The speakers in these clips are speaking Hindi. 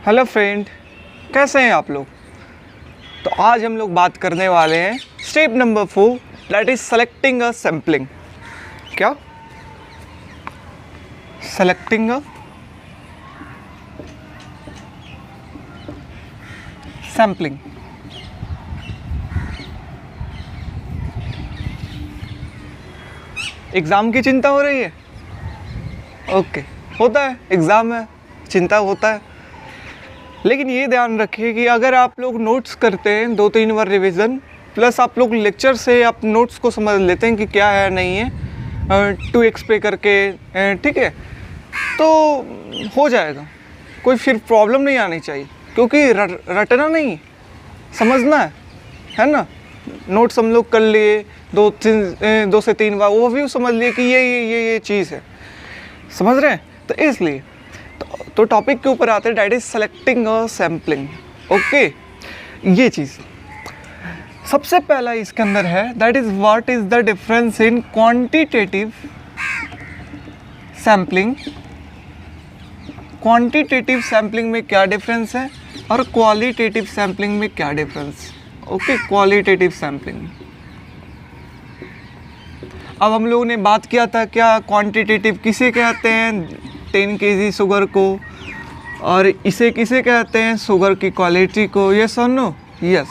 हेलो फ्रेंड, कैसे हैं आप लोग। तो आज हम लोग बात करने वाले हैं step number 4, that is selecting a sampling. क्या सेलेक्टिंग अ सैम्पलिंग। एग्ज़ाम की चिंता हो रही है? ओके, होता है, एग्ज़ाम है, चिंता होता है। लेकिन ये ध्यान रखिए कि अगर आप लोग नोट्स करते हैं 2-3 बार रिवीजन, प्लस आप लोग लेक्चर से आप नोट्स को समझ लेते हैं कि क्या है नहीं है 2x पे करके, ठीक है, तो हो जाएगा। कोई फिर प्रॉब्लम नहीं आनी चाहिए, क्योंकि रटना नहीं, समझना है ना। नोट्स हम लोग कर लिए 2 से 3 बार, ओवरव्यू समझ लिए कि ये चीज़ है, समझ रहे हैं। तो इसलिए तो टॉपिक के ऊपर आते हैं, that is selecting a sampling. Okay, ये चीज़ सबसे पहला इसके अंदर है, that is what is the difference in quantitative sampling. Quantitative sampling में क्या डिफरेंस है और क्वालिटेटिव सैम्पलिंग में क्या डिफरेंस। Okay, qualitative sampling. अब हम लोगों ने बात किया था क्या क्वांटिटेटिव किसे कहते हैं, 10 kg शुगर को, और इसे किसे कहते हैं, शुगर की क्वालिटी को। यस और नो? यस।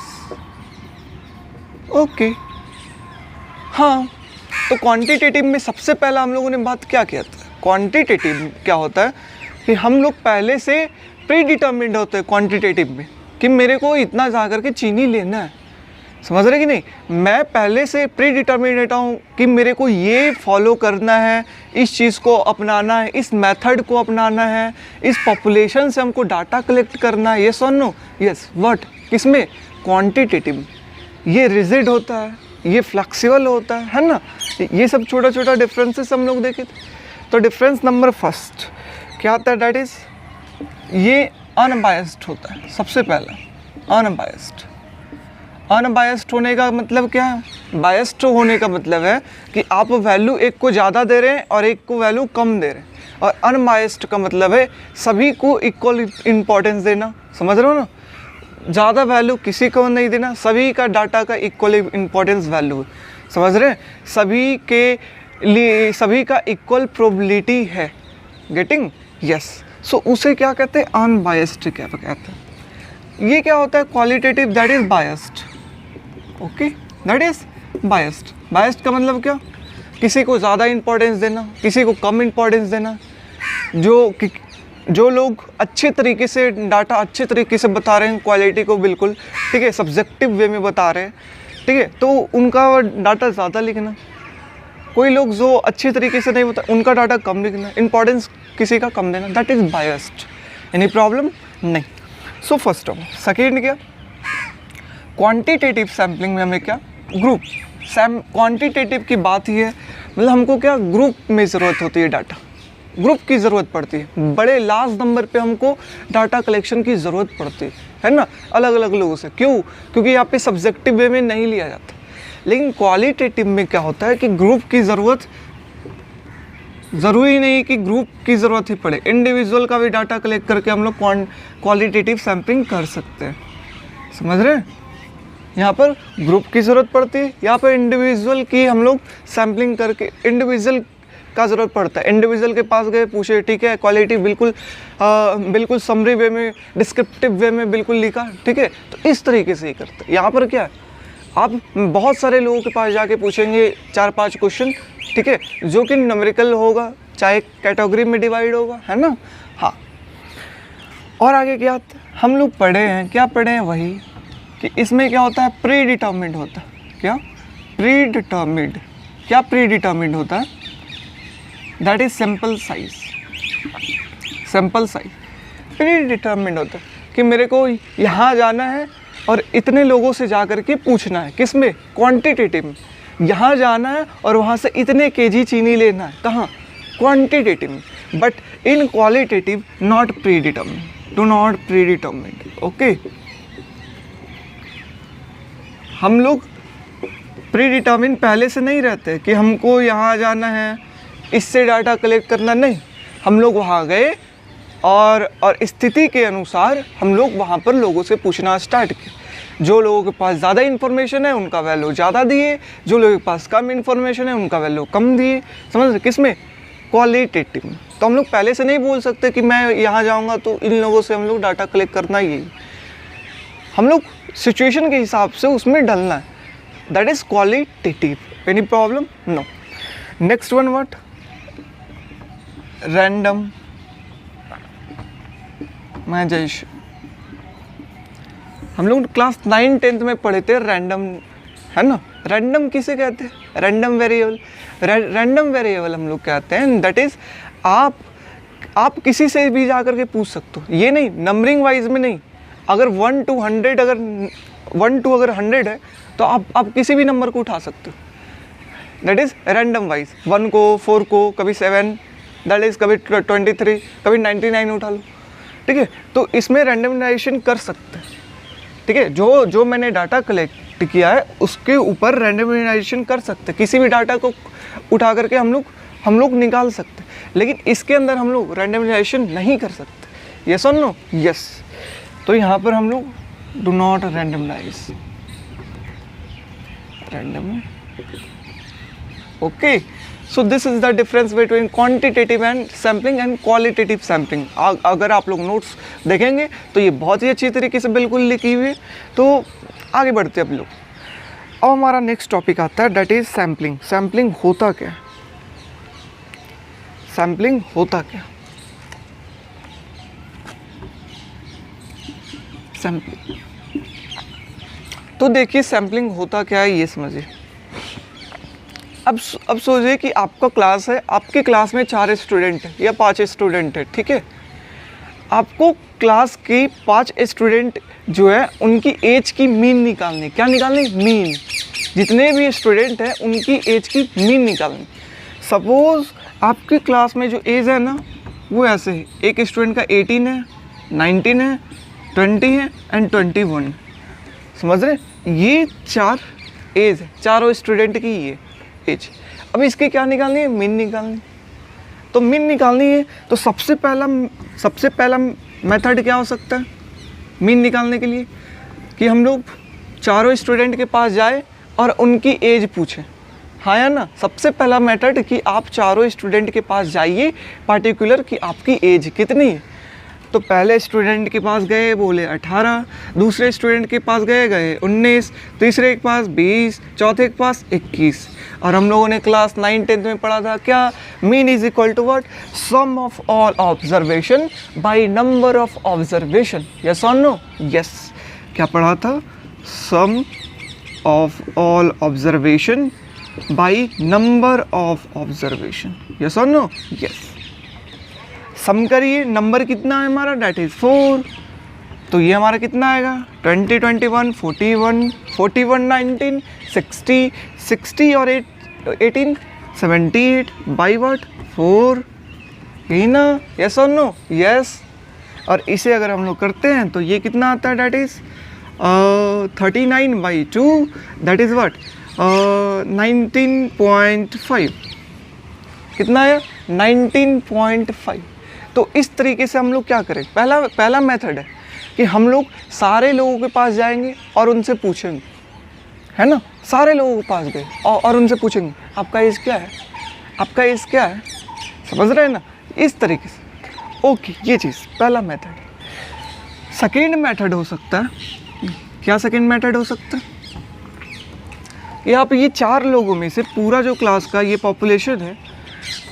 ओके, हाँ। तो क्वांटिटेटिव में सबसे पहला हम लोगों ने बात क्या किया था। क्वांटिटेटिव क्या होता है कि हम लोग पहले से प्री डिटर्मिन्ड होते हैं क्वांटिटेटिव में, कि मेरे को इतना जा कर के चीनी लेना है, समझ रहे कि नहीं। मैं पहले से प्री डिटर्मिनेट हूँ कि मेरे को ये फॉलो करना है, इस चीज़ को अपनाना है, इस मेथड को अपनाना है, इस पॉपुलेशन से हमको डाटा कलेक्ट करना है। यस और नो? यस। व्हाट, किसमें? क्वांटिटेटिव। ये रिजिड होता है, ये फ्लेक्सिबल होता है ना। ये सब छोटा छोटा डिफरेंसेस हम लोग देखे थे। तो डिफरेंस नंबर फर्स्ट क्या आता है, दैट इज़ ये अनबायस्ड होता है। सबसे पहला अनबायस्ड। अनबायस्ड होने का मतलब क्या है? बायस्ड होने का मतलब है कि आप वैल्यू एक को ज़्यादा दे रहे हैं और एक को वैल्यू कम दे रहे हैं। और अनबायस्ड का मतलब है सभी को इक्वल इम्पोर्टेंस देना, समझ रहे हो ना। ज़्यादा वैल्यू किसी को नहीं देना, सभी का डाटा का इक्वल इम्पोर्टेंस वैल्यू, समझ रहे हैं। सभी के लिए सभी का इक्वल प्रोबेबिलिटी है। गेटिंग? यस। सो उसे क्या कहते हैं? अनबायस्ड क्या कहते हैं। ये क्या होता है? Qualitative, that is biased. Okay, that is biased. Biased का मतलब क्या? किसी को ज़्यादा इंपॉर्टेंस देना, किसी को कम इंपॉर्टेंस देना। जो लोग अच्छे तरीके से डाटा अच्छे तरीके से बता रहे हैं, क्वालिटी को बिल्कुल ठीक है सब्जेक्टिव वे में बता रहे हैं, ठीक है, तो उनका डाटा ज़्यादा लिखना। कोई लोग जो अच्छे तरीके से नहीं बता, उनका डाटा कम लिखना, इंपॉर्टेंस किसी का कम देना, that is biased. Any problem? नहीं। So first of all, second क्या? क्वांटिटेटिव सैम्पलिंग में हमें क्या? ग्रुप क्वांटिटेटिव की बात ही है, मतलब हमको क्या ग्रुप में ज़रूरत होती है, डाटा ग्रुप की ज़रूरत पड़ती है। बड़े लार्ज नंबर पे हमको डाटा कलेक्शन की ज़रूरत पड़ती है ना, अलग अलग लोगों से। क्यों? क्योंकि यहाँ पे सब्जेक्टिव वे में नहीं लिया जाता। लेकिन क्वालिटेटिव में क्या होता है कि ग्रुप की ज़रूरत, ज़रूरी नहीं कि ग्रुप की ज़रूरत ही पड़े, इंडिविजुअल का भी डाटा कलेक्ट करके हम लोग क्वालिटेटिव सैम्पलिंग कर सकते हैं, समझ रहे हैं। यहाँ पर ग्रुप की ज़रूरत पड़ती है, यहाँ पर इंडिविजुअल की हम लोग सैम्पलिंग करके इंडिविजुअल का ज़रूरत पड़ता है। इंडिविजुअल के पास गए, पूछे, ठीक है, क्वालिटी बिल्कुल समरी वे में, डिस्क्रिप्टिव वे में बिल्कुल लिखा, ठीक है। तो इस तरीके से ही करते हैं। यहाँ पर क्या है, आप बहुत सारे लोगों के पास जाके पूछेंगे 4-5 क्वेश्चन, ठीक है, जो कि न्यूमेरिकल होगा, चाहे कैटेगरी में डिवाइड होगा, है ना। हाँ, और आगे क्या हम लोग पढ़े हैं, क्या पढ़े हैं, वही कि इसमें क्या होता है, प्री डिटर्मिन्ड होता है। क्या प्री डिटर्मिन्ड? क्या प्री डिटर्मिन्ड होता है? That is sample size. Sample size pre determined होता है कि मेरे को यहाँ जाना है और इतने लोगों से जा कर के पूछना है। किस में? क्वांटिटेटिव में। यहाँ जाना है और वहाँ से इतने kg चीनी लेना है। कहाँ? क्वांटिटेटिव में। But in qualitative not pre determined, do not pre determined. Okay, हम लोग प्री डिटर्मिन पहले से नहीं रहते कि हमको यहाँ जाना है, इससे डाटा कलेक्ट करना, नहीं। हम लोग वहाँ गए, और स्थिति के अनुसार हम लोग वहाँ पर लोगों से पूछना स्टार्ट किया। जो लोगों के पास ज़्यादा इन्फॉर्मेशन है उनका वैल्यू ज़्यादा दिए, जो लोगों के पास कम इन्फॉर्मेशन है उनका वैल्यू कम दिए। समझ रहे किस में? क्वालिटेटिव में। तो हम लोग पहले से नहीं बोल सकते कि मैं यहाँ जाऊँगा तो इन लोगों से हम लोग डाटा कलेक्ट करना ही। हम लोग सिचुएशन के हिसाब से उसमें डलना है। That is qualitative. Any problem? No. Next one what? Random magic. हम लोग क्लास 9-10 में पढ़े थे रैंडम, है ना? रैंडम किसे कहते हैं? Random variable. रैंडम वेरिएबल हम लोग कहते हैं दैट इज़ आप किसी से भी जा कर के पूछ सकते हो। ये नहीं नंबरिंग वाइज में नहीं, अगर 1 to 100 अगर 1 to अगर 100 है तो आप किसी भी नंबर को उठा सकते हो। That is random wise. 1 को, 4 को, कभी 7, दैट इज़ कभी 23, कभी 99 उठा लो। ठीक है, तो इसमें रैंडमाइजेशन कर सकते हैं। ठीक है, जो मैंने डाटा कलेक्ट किया है उसके ऊपर रैंडमाइजेशन कर सकते हैं। किसी भी डाटा को उठा करके हम लोग निकाल सकते हैं, लेकिन इसके अंदर हम लोग रैंडमाइजेशन नहीं कर सकते। यस और नो? यस। तो यहाँ पर हम लोग do not randomise random. Okay, so this is the difference between quantitative and sampling and qualitative sampling. अगर आप लोग नोट्स देखेंगे तो ये बहुत ही अच्छी तरीके से बिल्कुल लिखी हुई है। तो आगे बढ़ते हैं अब लोग। अब हमारा नेक्स्ट टॉपिक आता है दैट इज सैम्पलिंग। सैम्पलिंग होता क्या? सैम्पलिंग होता क्या? सैम्पलिंग, तो देखिए सैम्पलिंग होता क्या है ये समझिए। अब सोचिए कि आपका क्लास है, आपकी क्लास में 4 स्टूडेंट है या 5 स्टूडेंट है। ठीक है, आपको क्लास की 5 स्टूडेंट जो है उनकी एज की मीन निकालनी। क्या निकालनी? मीन। जितने भी स्टूडेंट हैं उनकी एज की मीन निकालनी। सपोज़ आपकी क्लास में जो एज है ना वो ऐसे है, एक स्टूडेंट का 18 है, 19 है, 20 है एंड 21। समझ रहे? ये 4 एज है, चारों स्टूडेंट की ये एज। अब इसकी क्या निकालनी है? मीन निकालनी। तो मीन निकालनी है तो सबसे पहला मेथड क्या हो सकता है मीन निकालने के लिए? कि हम लोग चारों स्टूडेंट के पास जाए और उनकी एज पूछें। हाँ या ना? सबसे पहला मेथड कि आप चारों स्टूडेंट के पास जाइए पार्टिकुलर कि आपकी एज कितनी है। तो पहले स्टूडेंट के पास गए, बोले 18, दूसरे स्टूडेंट के पास गए 19, तीसरे के पास 20, चौथे के पास 21। और हम लोगों ने क्लास 9-10 में पढ़ा था क्या? Mean is equal to what? Sum of all observation by number of observation. Yes और नो? यस। क्या पढ़ा था? Sum of all observation by number of observation. Yes और नो? यस। सम करिए, नंबर कितना है हमारा? That is 4। तो ये हमारा कितना आएगा? 20, 21, 41, 19, 60 और 18, 78 बाई व्हाट? 4। यही ना? यस और नो? यस। और इसे अगर हम लोग करते हैं तो ये कितना आता है? That is 39/2, that is what? 19.5। कितना है? 19.5। तो इस तरीके से हम लोग क्या करें? पहला मेथड है कि हम लोग सारे लोगों के पास जाएंगे और उनसे पूछेंगे, है ना? सारे लोगों के पास गए और उनसे पूछेंगे आपका एज क्या है? आपका एज क्या है? समझ रहे हैं ना? इस तरीके से। ओके, ये चीज़ पहला मेथड। सेकेंड मेथड हो सकता है, क्या सेकेंड मेथड हो सकता है? आप ये 4 लोगों में से पूरा जो क्लास का ये पॉपुलेशन है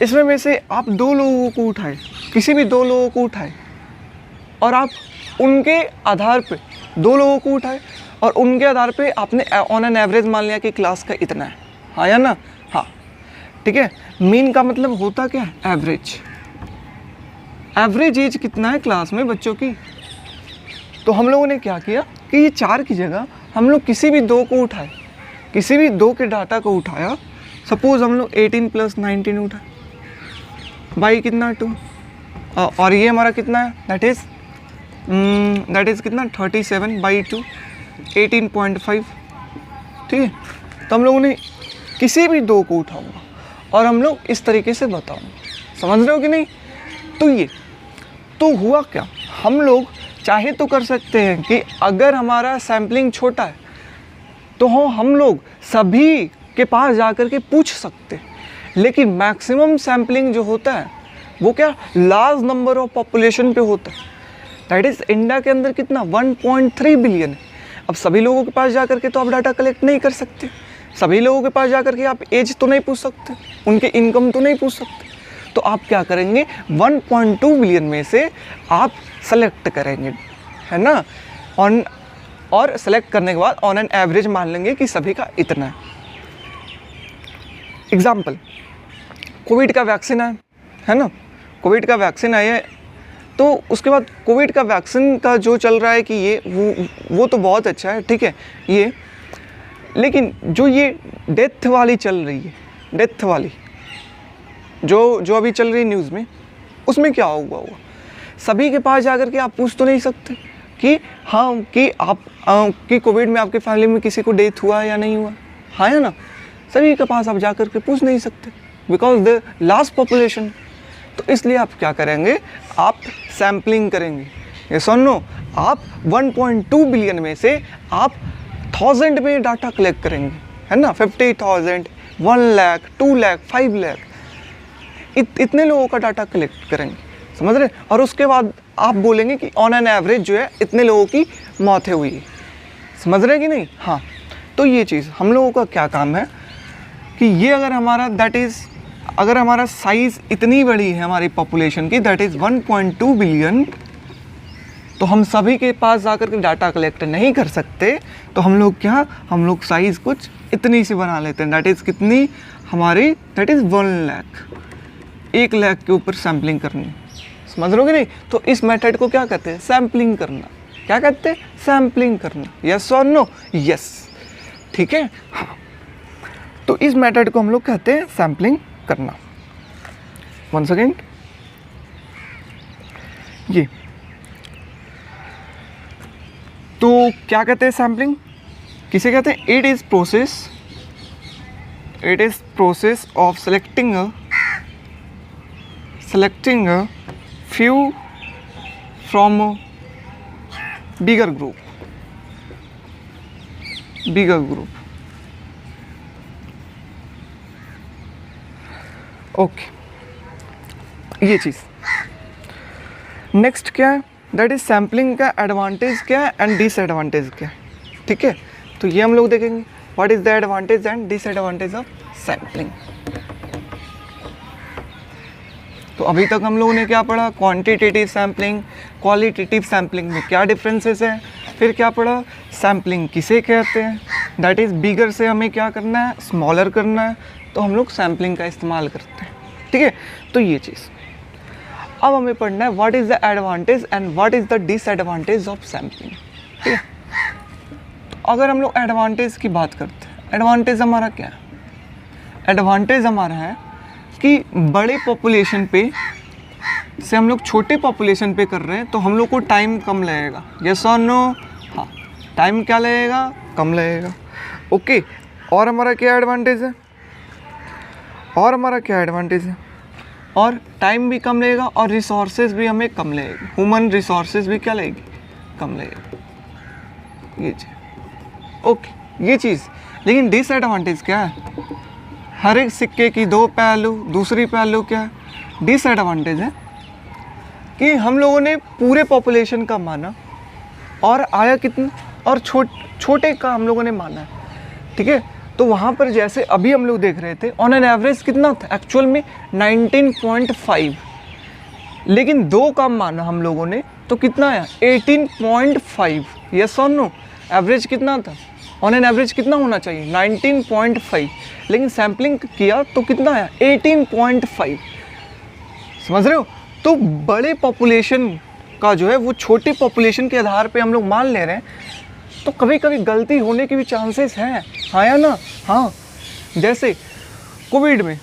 इसमें में से आप 2 लोगों को उठाए, किसी भी 2 लोगों को उठाए और आप उनके आधार पे 2 लोगों को उठाए और उनके आधार पे आपने ऑन एन एवरेज मान लिया कि क्लास का इतना है। हाँ या ना? हाँ, ठीक है। मीन का मतलब होता क्या है? एवरेज। एवरेज एज कितना है क्लास में बच्चों की? तो हम लोगों ने क्या किया कि ये 4 की जगह हम लोग किसी भी 2 को उठाए, किसी भी 2 के डाटा को उठाया। सपोज हम लोग 18 + 19 उठाए, बाई कितना? 2। और ये हमारा कितना है? दैट इज़ कितना? 37/2, 18.5। ठीक है। तो हम लोगों ने किसी भी 2 को उठाऊंगा और हम लोग इस तरीके से बताऊंगा। समझ रहे हो कि नहीं? तो तो हुआ क्या, हम लोग चाहे तो कर सकते हैं कि अगर हमारा सैम्पलिंग छोटा है तो हम लोग सभी के पास जाकर के पूछ सकते हैं, लेकिन मैक्सिमम सैम्पलिंग जो होता है वो क्या लार्ज नंबर ऑफ पॉपुलेशन पे होता है। दैट इज़ इंडिया के अंदर कितना 1.3 बिलियन है। अब सभी लोगों के पास जाकर के तो आप डाटा कलेक्ट नहीं कर सकते, सभी लोगों के पास जाकर के आप एज तो नहीं पूछ सकते, उनके इनकम तो नहीं पूछ सकते। तो आप क्या करेंगे, 1.2 बिलियन में से आप सेलेक्ट करेंगे, है ना, और सेलेक्ट करने के बाद ऑन एन एवरेज मान लेंगे कि सभी का इतना है। एग्जाम्पल, कोविड का वैक्सीन आया है ना, कोविड का वैक्सीन आया है, तो उसके बाद कोविड का वैक्सीन का जो चल रहा है कि ये वो तो बहुत अच्छा है, ठीक है ये, लेकिन जो ये डेथ वाली चल रही है, डेथ वाली जो अभी चल रही है न्यूज़ में, उसमें क्या हुआ सभी के पास जाकर के आप पूछ तो नहीं सकते कि हाँ कि आप कि कोविड में आपके फैमिली में किसी को डेथ हुआ या नहीं हुआ, हाँ या ना, सभी के पास आप जाकर के पूछ नहीं सकते बिकॉज द लास्ट पॉपुलेशन। तो इसलिए आप क्या करेंगे, आप सैम्पलिंग करेंगे। ये सुनो, आप 1.2 बिलियन में से आप 1000 में डाटा कलेक्ट करेंगे, है ना, 50,000, 1 लाख, 2 लाख, 5 लाख, इतने लोगों का डाटा कलेक्ट करेंगे, समझ रहे। और उसके बाद आप बोलेंगे कि ऑन एन एवरेज जो है इतने लोगों की मौतें हुई है, समझ रहे कि नहीं। हाँ, तो ये चीज़ हम लोगों का क्या काम है कि ये अगर हमारा अगर हमारा साइज़ इतनी बड़ी है हमारी पॉपुलेशन की, दैट इज़ 1.2 बिलियन, तो हम सभी के पास जाकर के डाटा कलेक्ट नहीं कर सकते। तो हम लोग साइज़ कुछ इतनी सी बना लेते हैं, दैट इज़ कितनी हमारी, दैट इज़ 1 लाख, 1 लाख के ऊपर सैम्पलिंग करनी, समझ रहे हो कि नहीं। तो इस मेथड को क्या कहते हैं, सैम्पलिंग करना। क्या कहते हैं, सैम्पलिंग करना। यस और नो, यस, ठीक है। हाँ, तो इस मेथड को हम लोग कहते हैं सैम्पलिंग करना। वन सेकेंड, ये तो क्या कहते हैं सैम्पलिंग, किसे कहते हैं, it is process of selecting a few from a bigger group, okay, ये चीज़। नेक्स्ट क्या है, दैट इज सैम्पलिंग का एडवांटेज क्या है एंड डिसएडवांटेज क्या है, ठीक है। तो ये हम लोग देखेंगे, what is the advantage and disadvantage of sampling. तो अभी तक हम लोगों ने क्या पढ़ा, क्वांटिटेटिव सैम्पलिंग, क्वालिटेटिव सैम्पलिंग में क्या डिफरेंसेस है, फिर क्या पढ़ा, सैम्पलिंग किसे कहते हैं, दैट इज़ बिगर से हमें क्या करना है, स्मॉलर करना है, तो हम लोग सैम्पलिंग का इस्तेमाल करते हैं, ठीक है। तो ये चीज़ अब हमें पढ़ना है, what is the advantage and what is the disadvantage of sampling, ठीक है। तो अगर हम लोग एडवांटेज की बात करते हैं, एडवांटेज हमारा क्या है, एडवांटेज हमारा है कि बड़े पॉपुलेशन पे से हम लोग छोटे पॉपुलेशन पे कर रहे हैं, तो हम लोग को टाइम कम लगेगा। यस और नो, हाँ, टाइम क्या लगेगा, कम लगेगा, ओके। और हमारा क्या एडवांटेज है, और टाइम भी कम लगेगा और रिसोर्सेज भी हमें कम लगेगी, ह्यूमन रिसोर्सेज भी क्या लगेगी, कम लगेगा, ये चीज़, ओके, ये चीज़। लेकिन डिसएडवांटेज क्या है, हर एक सिक्के की दो पहलू, दूसरी पहलू क्या है, डिसएडवांटेज है कि हम लोगों ने पूरे पॉपुलेशन का माना और आया कितना, और छोटे का हम लोगों ने माना है, ठीक है। तो वहाँ पर जैसे अभी हम लोग देख रहे थे, ऑन एन एवरेज कितना था, एक्चुअल में 19.5, लेकिन 2 का माना हम लोगों ने, तो कितना आया 18.5। यस और नो, एवरेज कितना था, ऑन एन एवरेज कितना होना चाहिए 19.5, लेकिन सैम्पलिंग किया तो कितना आया 18.5, समझ रहे हो। तो बड़े पॉपुलेशन का जो है वो छोटे पॉपुलेशन के आधार पे हम लोग मान ले रहे हैं, तो कभी कभी गलती होने के भी चांसेस हैं, हाँ या ना। हाँ, जैसे कोविड में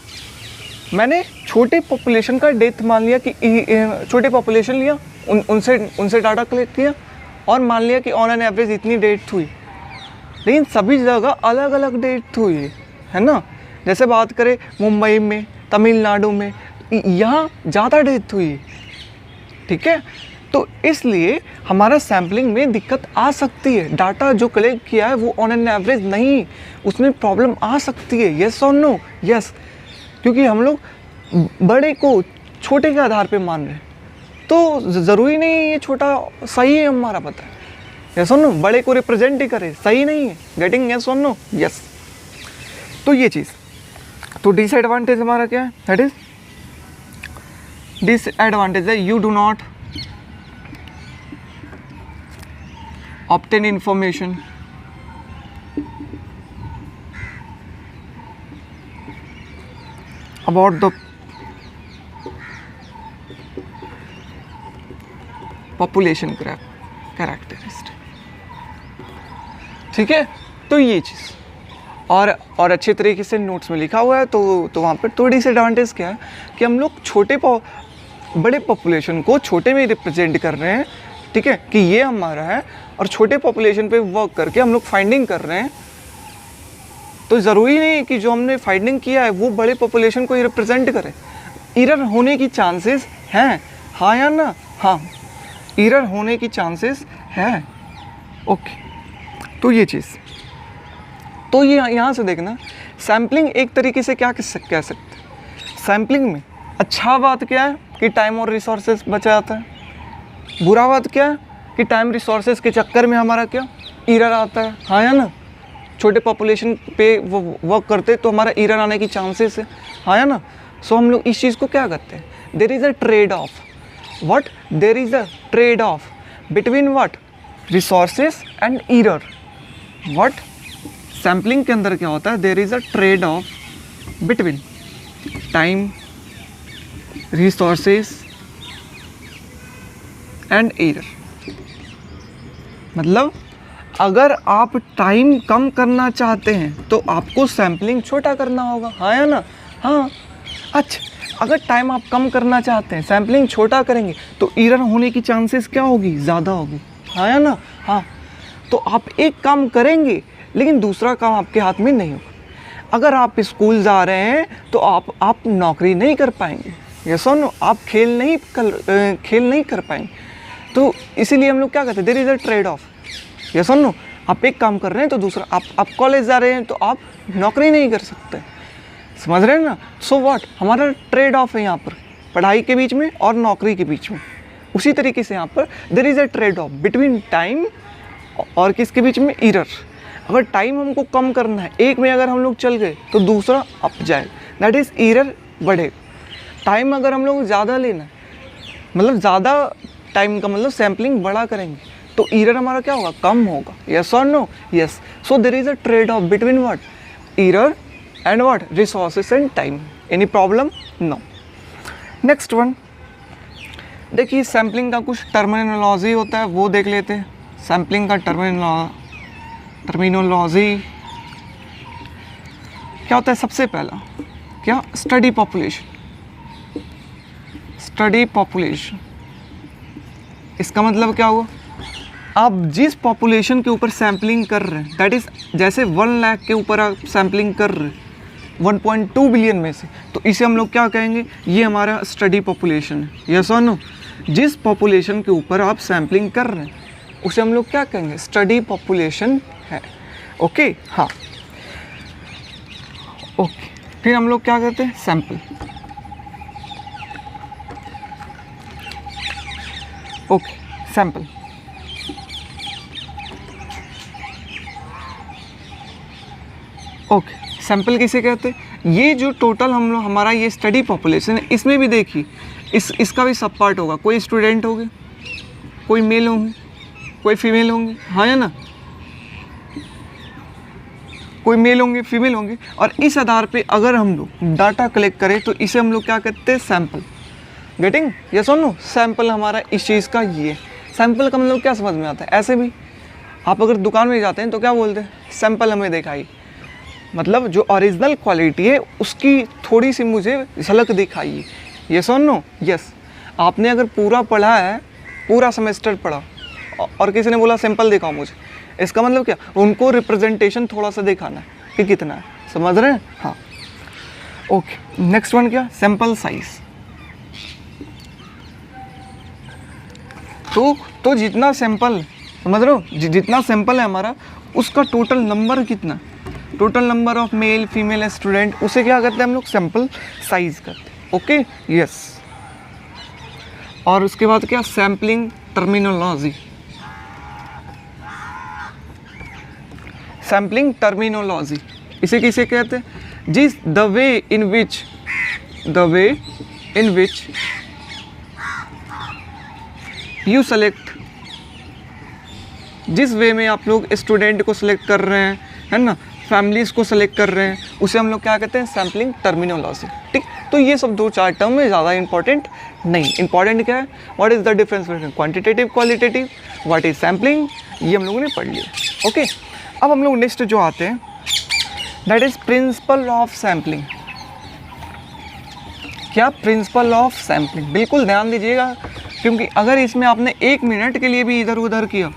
मैंने छोटे पॉपुलेशन का डेथ मान लिया कि छोटे पॉपुलेशन लिया, उनसे डाटा कलेक्ट किया और मान लिया कि ऑन एन एवरेज इतनी डेथ हुई, लेकिन सभी जगह अलग अलग डेथ हुई है ना। जैसे बात करें मुंबई में, तमिलनाडु में, यहाँ ज़्यादा डेथ हुई, ठीक है। तो इसलिए हमारा सैम्पलिंग में दिक्कत आ सकती है, डाटा जो कलेक्ट किया है वो ऑन एन एवरेज नहीं, उसमें प्रॉब्लम आ सकती है। यस और नो? यस, क्योंकि हम लोग बड़े को छोटे के आधार पे मान रहे हैं, तो ज़रूरी नहीं है ये छोटा सही है हमारा, पता है। यस और नो? बड़े को रिप्रेजेंट ही करे, सही नहीं है। गेटिंग यस और नो? यस। तो ये चीज़, तो डिसएडवांटेज हमारा क्या है? दैट इज डिसएडवांटेज है you do not obtain information about the population characteristic, ठीक है। तो ये चीज़ और अच्छे तरीके से नोट्स में लिखा हुआ है। तो वहाँ पर तो डिसएडवांटेज क्या है कि हम लोग बड़े पॉपुलेशन को छोटे में रिप्रेजेंट कर रहे हैं, ठीक है, कि ये हमारा है, और छोटे पॉपुलेशन पे वर्क करके हम लोग फाइंडिंग कर रहे हैं। तो ज़रूरी नहीं कि जो हमने फाइंडिंग किया है वो बड़े पॉपुलेशन को ही रिप्रेजेंट करे। एरर होने की चांसेस हैं, हाँ या ना? हाँ, एरर होने की चांसेस हैं। ओके, तो ये चीज़, तो ये यहाँ से देखना, सैम्पलिंग एक तरीके से क्या कह सकते हैं, सैम्पलिंग में अच्छा बात क्या है कि टाइम और रिसोर्सेज बचा जाता है, बुरा बात क्या है कि टाइम रिसोर्सेज के चक्कर में हमारा क्या एरर आता है, हाँ या ना? छोटे पॉपुलेशन पे वो वर्क करते तो हमारा एरर आने की चांसेस है, हाँ या ना? सो हम लोग इस चीज़ को क्या करते हैं, there is a trade off, what, there is a trade off between what, resources and error. What, sampling के अंदर क्या होता है, there is a trade off between time, resources and error. मतलब अगर आप टाइम कम करना चाहते हैं तो आपको सैम्पलिंग छोटा करना होगा, हाँ या ना? हाँ। अच्छा, अगर टाइम आप कम करना चाहते हैं, सैम्पलिंग छोटा करेंगे तो एरर होने की चांसेस क्या होगी, ज़्यादा होगी, हाँ या ना? हाँ। तो आप एक काम करेंगे लेकिन दूसरा काम आपके हाथ में नहीं होगा। अगर आप स्कूल जा रहे हैं तो आप नौकरी नहीं कर पाएंगे, यस और नो? आप खेल नहीं कर पाएंगे। तो इसीलिए हम लोग क्या करते हैं, there is a trade off, yes और नो? आप एक काम कर रहे हैं तो दूसरा, आप कॉलेज जा रहे हैं तो आप नौकरी नहीं कर सकते, समझ रहे हैं ना? सो व्हाट, हमारा ट्रेड ऑफ है यहाँ पर पढ़ाई के बीच में और नौकरी के बीच में। उसी तरीके से यहाँ पर there is a trade off between time और किसके बीच में, एरर। अगर टाइम हमको कम करना है, एक में अगर हम लोग चल गए तो दूसरा अप जाए, दैट इज़ एरर बढ़ेगा। टाइम अगर हम लोग ज़्यादा लेना है, मतलब ज़्यादा टाइम का मतलब सैम्पलिंग बड़ा करेंगे तो एरर हमारा क्या होगा, कम होगा, यस और no? Yes. So there is a trade off between what, error and what, resources and time. Any problem? No. Next one, देखिए सैम्पलिंग का कुछ टर्मिनोलॉजी होता है, वो देख लेते हैं। सैम्पलिंग का टर्मिनोलॉजी क्या होता है? सबसे पहला क्या, स्टडी पॉपुलेशन। स्टडी पॉपुलेशन, इसका मतलब क्या हुआ, आप जिस पॉपुलेशन के ऊपर सैम्पलिंग कर रहे हैं, दैट इज़ जैसे 1 लाख के ऊपर आप सैम्पलिंग कर रहे हैं 1.2 बिलियन में से, तो इसे हम लोग क्या कहेंगे, ये हमारा स्टडी पॉपुलेशन है, यस और नो? जिस पॉपुलेशन के ऊपर आप सैम्पलिंग कर रहे हैं उसे हम लोग क्या कहेंगे, स्टडी पॉपुलेशन है। ओके, हाँ, ओके। फिर हम लोग क्या करते हैं, sample. Okay, sample. Okay, sample किसे कहते हैं, ये जो टोटल हम लोग हमारा ये स्टडी पॉपुलेशन है, इसमें भी देखिए इसका भी सब पार्ट होगा। कोई स्टूडेंट होंगे, कोई मेल होंगे, कोई फीमेल होंगे, हाँ या ना? कोई मेल होंगे, फीमेल होंगे, और इस आधार पे अगर हम लोग डाटा कलेक्ट करें तो इसे हम लोग क्या कहते हैं, सैंपल। गेटिंग, यस और नो? सैंपल हमारा इस चीज़ का ये, सैंपल का मतलब क्या समझ में आता है। ऐसे भी आप अगर दुकान में जाते हैं तो क्या बोलते हैं, सैंपल हमें दिखाइए, मतलब जो ओरिजिनल क्वालिटी है उसकी थोड़ी सी मुझे झलक दिखाइए, यस और नो? यस। आपने अगर पूरा पढ़ा है, पूरा सेमेस्टर पढ़ा और किसी ने बोला सैंपल दिखाओ मुझे, इसका मतलब क्या, उनको रिप्रेजेंटेशन थोड़ा सा दिखाना है कि कितना है, समझ रहे हैं? हाँ, ओके। नेक्स्ट वन क्या, सैंपल साइज। तो जितना सैंपल, समझ रहे हो, जितना सैंपल है हमारा उसका टोटल नंबर कितना, total number of male female student, उसे क्या करते हैं हम लोग, सैंपल साइज करते हैं। Okay, yes. और उसके बाद क्या, सैम्पलिंग टर्मिनोलॉजी, सैम्पलिंग टर्मिनोलॉजी इसे किसे कहते हैं, जिस the way in which you select, जिस वे में आप लोग स्टूडेंट को सिलेक्ट कर रहे हैं, है ना, फैमिलीज़ को सिलेक्ट कर रहे हैं, उसे हम लोग क्या कहते हैं, सैम्पलिंग टर्मिनोलॉजी। ठीक, तो ये सब 2-4 टर्म है, ज़्यादा इंपॉर्टेंट नहीं। इंपॉर्टेंट क्या है, what is the difference between quantitative qualitative, what is sampling, ये हम लोगों ने पढ़ लिया। ओके, अब हम लोग नेक्स्ट जो आते हैं, that is principle of sampling. क्या, प्रिंसिपल ऑफ सैम्पलिंग, बिल्कुल ध्यान दीजिएगा, क्योंकि अगर इसमें आपने 1 मिनट के लिए भी इधर उधर किया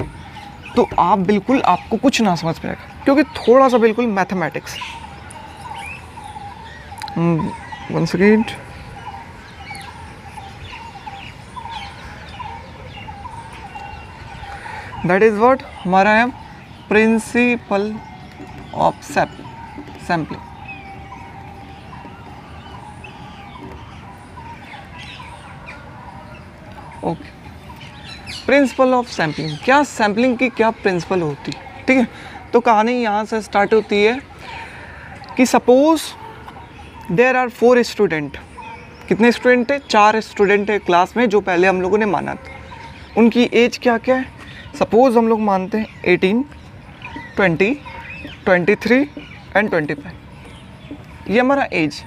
तो आप बिल्कुल, आपको कुछ ना समझ पाएगा, क्योंकि थोड़ा सा बिल्कुल mathematics. 1 second, that is what हमारा है principle of sampling. Okay, principle of sampling, क्या सैम्पलिंग की क्या प्रिंसिपल होती है। ठीक है, तो कहानी यहाँ से स्टार्ट होती है कि सपोज देयर आर 4 स्टूडेंट, कितने स्टूडेंट थे, 4 स्टूडेंट है क्लास में, जो पहले हम लोगों ने माना था। उनकी एज क्या क्या है, सपोज हम लोग मानते हैं 18, 20, 23 एंड 25, ये हमारा एज।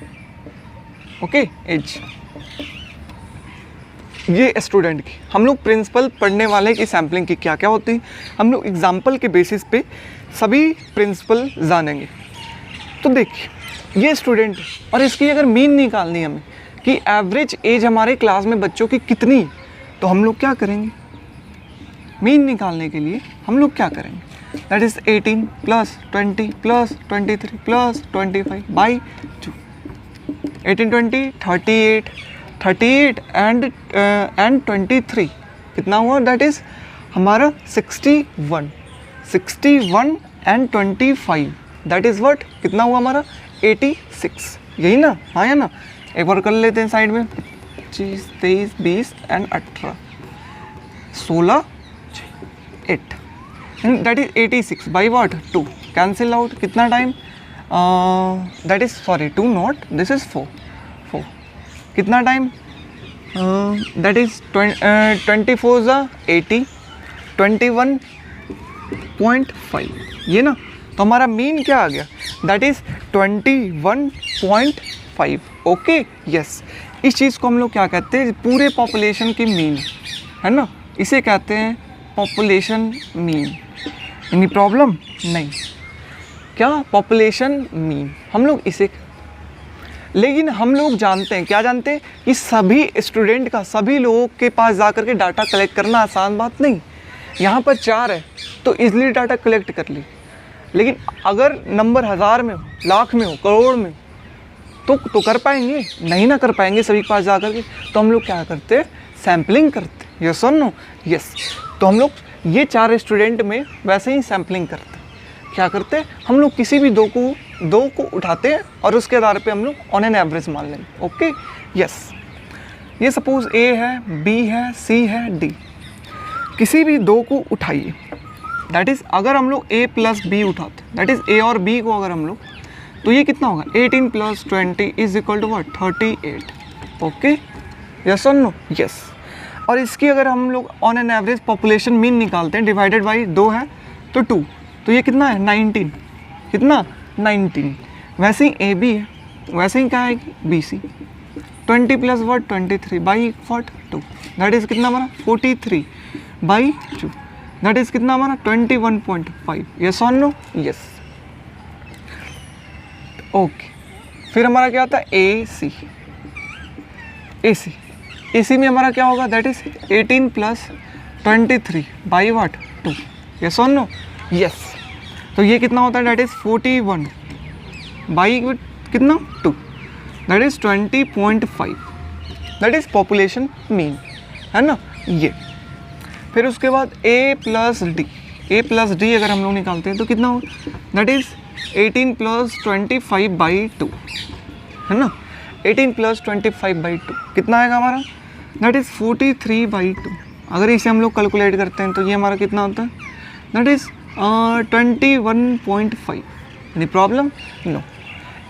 ओके, एज ये स्टूडेंट की, हम लोग प्रिंसिपल पढ़ने वाले की सैम्पलिंग की क्या क्या होती है, हम लोग एग्जाम्पल के बेसिस पे सभी प्रिंसिपल जानेंगे। तो देखिए ये स्टूडेंट, और इसकी अगर मीन निकालनी है हमें कि एवरेज एज हमारे क्लास में बच्चों की कितनी, तो हम लोग क्या करेंगे, मीन निकालने के लिए हम लोग क्या करेंगे, that is 18 plus 20 plus 23 plus 25 by 2, 18 20 38 and 23 कितना हुआ, दैट इज हमारा 61 एंड 25, दैट इज व्हाट, कितना हुआ हमारा 86, यही ना, हाँ या ना। एक बार कर लेते हैं साइड में, 25 23 20 and 18 16 8, that is 86 by what 2, cancel out, कितना time, that is sorry 2 not, this is 4, कितना टाइम, दैट इज 24 ज़ा 80, 21.5, ये ना। तो हमारा मीन क्या आ गया, दैट इज 21.5। ओके, यस, इस चीज़ को हम लोग क्या कहते हैं, पूरे पॉपुलेशन की मीन, है ना, इसे कहते हैं पॉपुलेशन मीन। एनी प्रॉब्लम नहीं, क्या, पॉपुलेशन मीन हम लोग इसे, लेकिन हम लोग जानते हैं, क्या जानते हैं, कि सभी स्टूडेंट का, सभी लोगों के पास जाकर के डाटा कलेक्ट करना आसान बात नहीं। यहाँ पर 4 है तो इजीली डाटा कलेक्ट कर ली, लेकिन अगर नंबर 1000 में हो, लाख में हो, करोड़ में हो, तो कर पाएंगे, नहीं ना कर पाएंगे सभी के पास जाकर के। तो हम लोग क्या करते हैं, सैम्पलिंग करते हैं, यस और नो, यस। तो हम लोग ये 4 स्टूडेंट में वैसे ही सैम्पलिंग करते हैं। क्या करते हैं, हम लोग किसी भी दो को उठाते हैं और उसके आधार पे हम लोग ऑन एन एवरेज मान लेंगे। ओके, यस, ये सपोज ए है, बी है, सी है, डी, किसी भी 2 को उठाइए, दैट इज़ अगर हम लोग ए प्लस बी उठाते, दैट इज़ ए और बी को अगर हम लोग, तो ये कितना होगा, 18 plus 20 is equal to what, 38। Okay, yes और नो, यस। और इसकी अगर हम लोग on an average population mean निकालते हैं, डिवाइडेड बाई 2 है तो 2, तो ये कितना है, 19, कितना, 19। वैसे ही ए बी है, वैसे ही क्या है, B C, 20 plus what, 23 by what 2, that is कितना हमारा 43 बाई 2, दैट इज़ कितना हमारा 21.5। यस और नो, यस। ओके, फिर हमारा क्या आता है, ए सी, ए सी में हमारा क्या होगा, that is 18 plus 23 by what 2। Yes और नो, यस। तो ये कितना होता है, दैट इज़ 41 बाई कितना 2, that is 20.5, that is population mean, है ना ये। फिर उसके बाद a प्लस डी अगर हम लोग निकालते हैं तो कितना हो, दैट इज़ 18 प्लस 25/2, है ना। 18 प्लस 25/2 कितना आएगा हमारा, दैट इज़ 43/2। अगर इसे हम लोग कैलकुलेट करते हैं तो ये हमारा कितना होता है, that is 21.5। Any problem, no.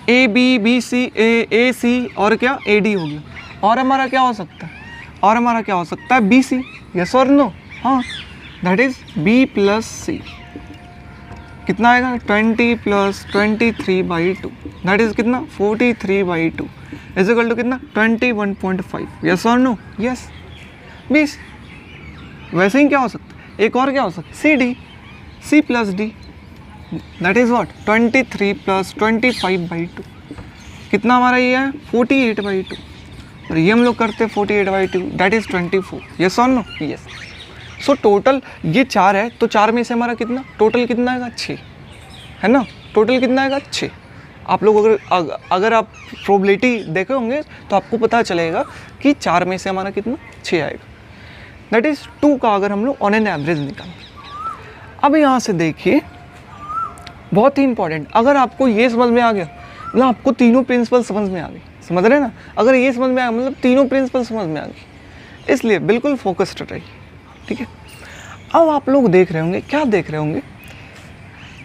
B C A C और क्या ए डी हो गया, और हमारा क्या हो सकता है, बी सी, यस और नो, हाँ, दैट इज़ बी प्लस सी। कितना आएगा, 20 प्लस 23/2, दैट इज़ कितना, 43/2 इज इक्वल टू कितना, 21.5, यस और नो, यस, 20। वैसे ही क्या हो सकता है, एक और क्या हो सकता है, C plus D, that is what, 23 plus 25/2, कितना हमारा ये है, 48/2, और ये हम लोग करते हैं 48/2, दैट इज़ 24, यस और नो, यस। सो टोटल ये 4 है, तो 4 में से हमारा कितना, टोटल कितना आएगा, 6, है ना। टोटल कितना आएगा, 6। आप लोग अगर आप प्रोबेबिलिटी देखे होंगे तो आपको पता चलेगा कि 4 में से हमारा कितना, 6 आएगा, दैट इज़ 2 का अगर हम लोग ऑन एन एवरेज निकालें। अब यहाँ से देखिए, बहुत ही इंपॉर्टेंट, अगर आपको ये समझ में आ गया, मतलब आपको तीनों प्रिंसिपल समझ में आ गई, समझ रहे हैं ना। अगर ये समझ में आया मतलब तीनों प्रिंसिपल समझ में आ गई, इसलिए बिल्कुल फोकस्ड रहिए, ठीक है। अब आप लोग देख रहे होंगे, क्या देख रहे होंगे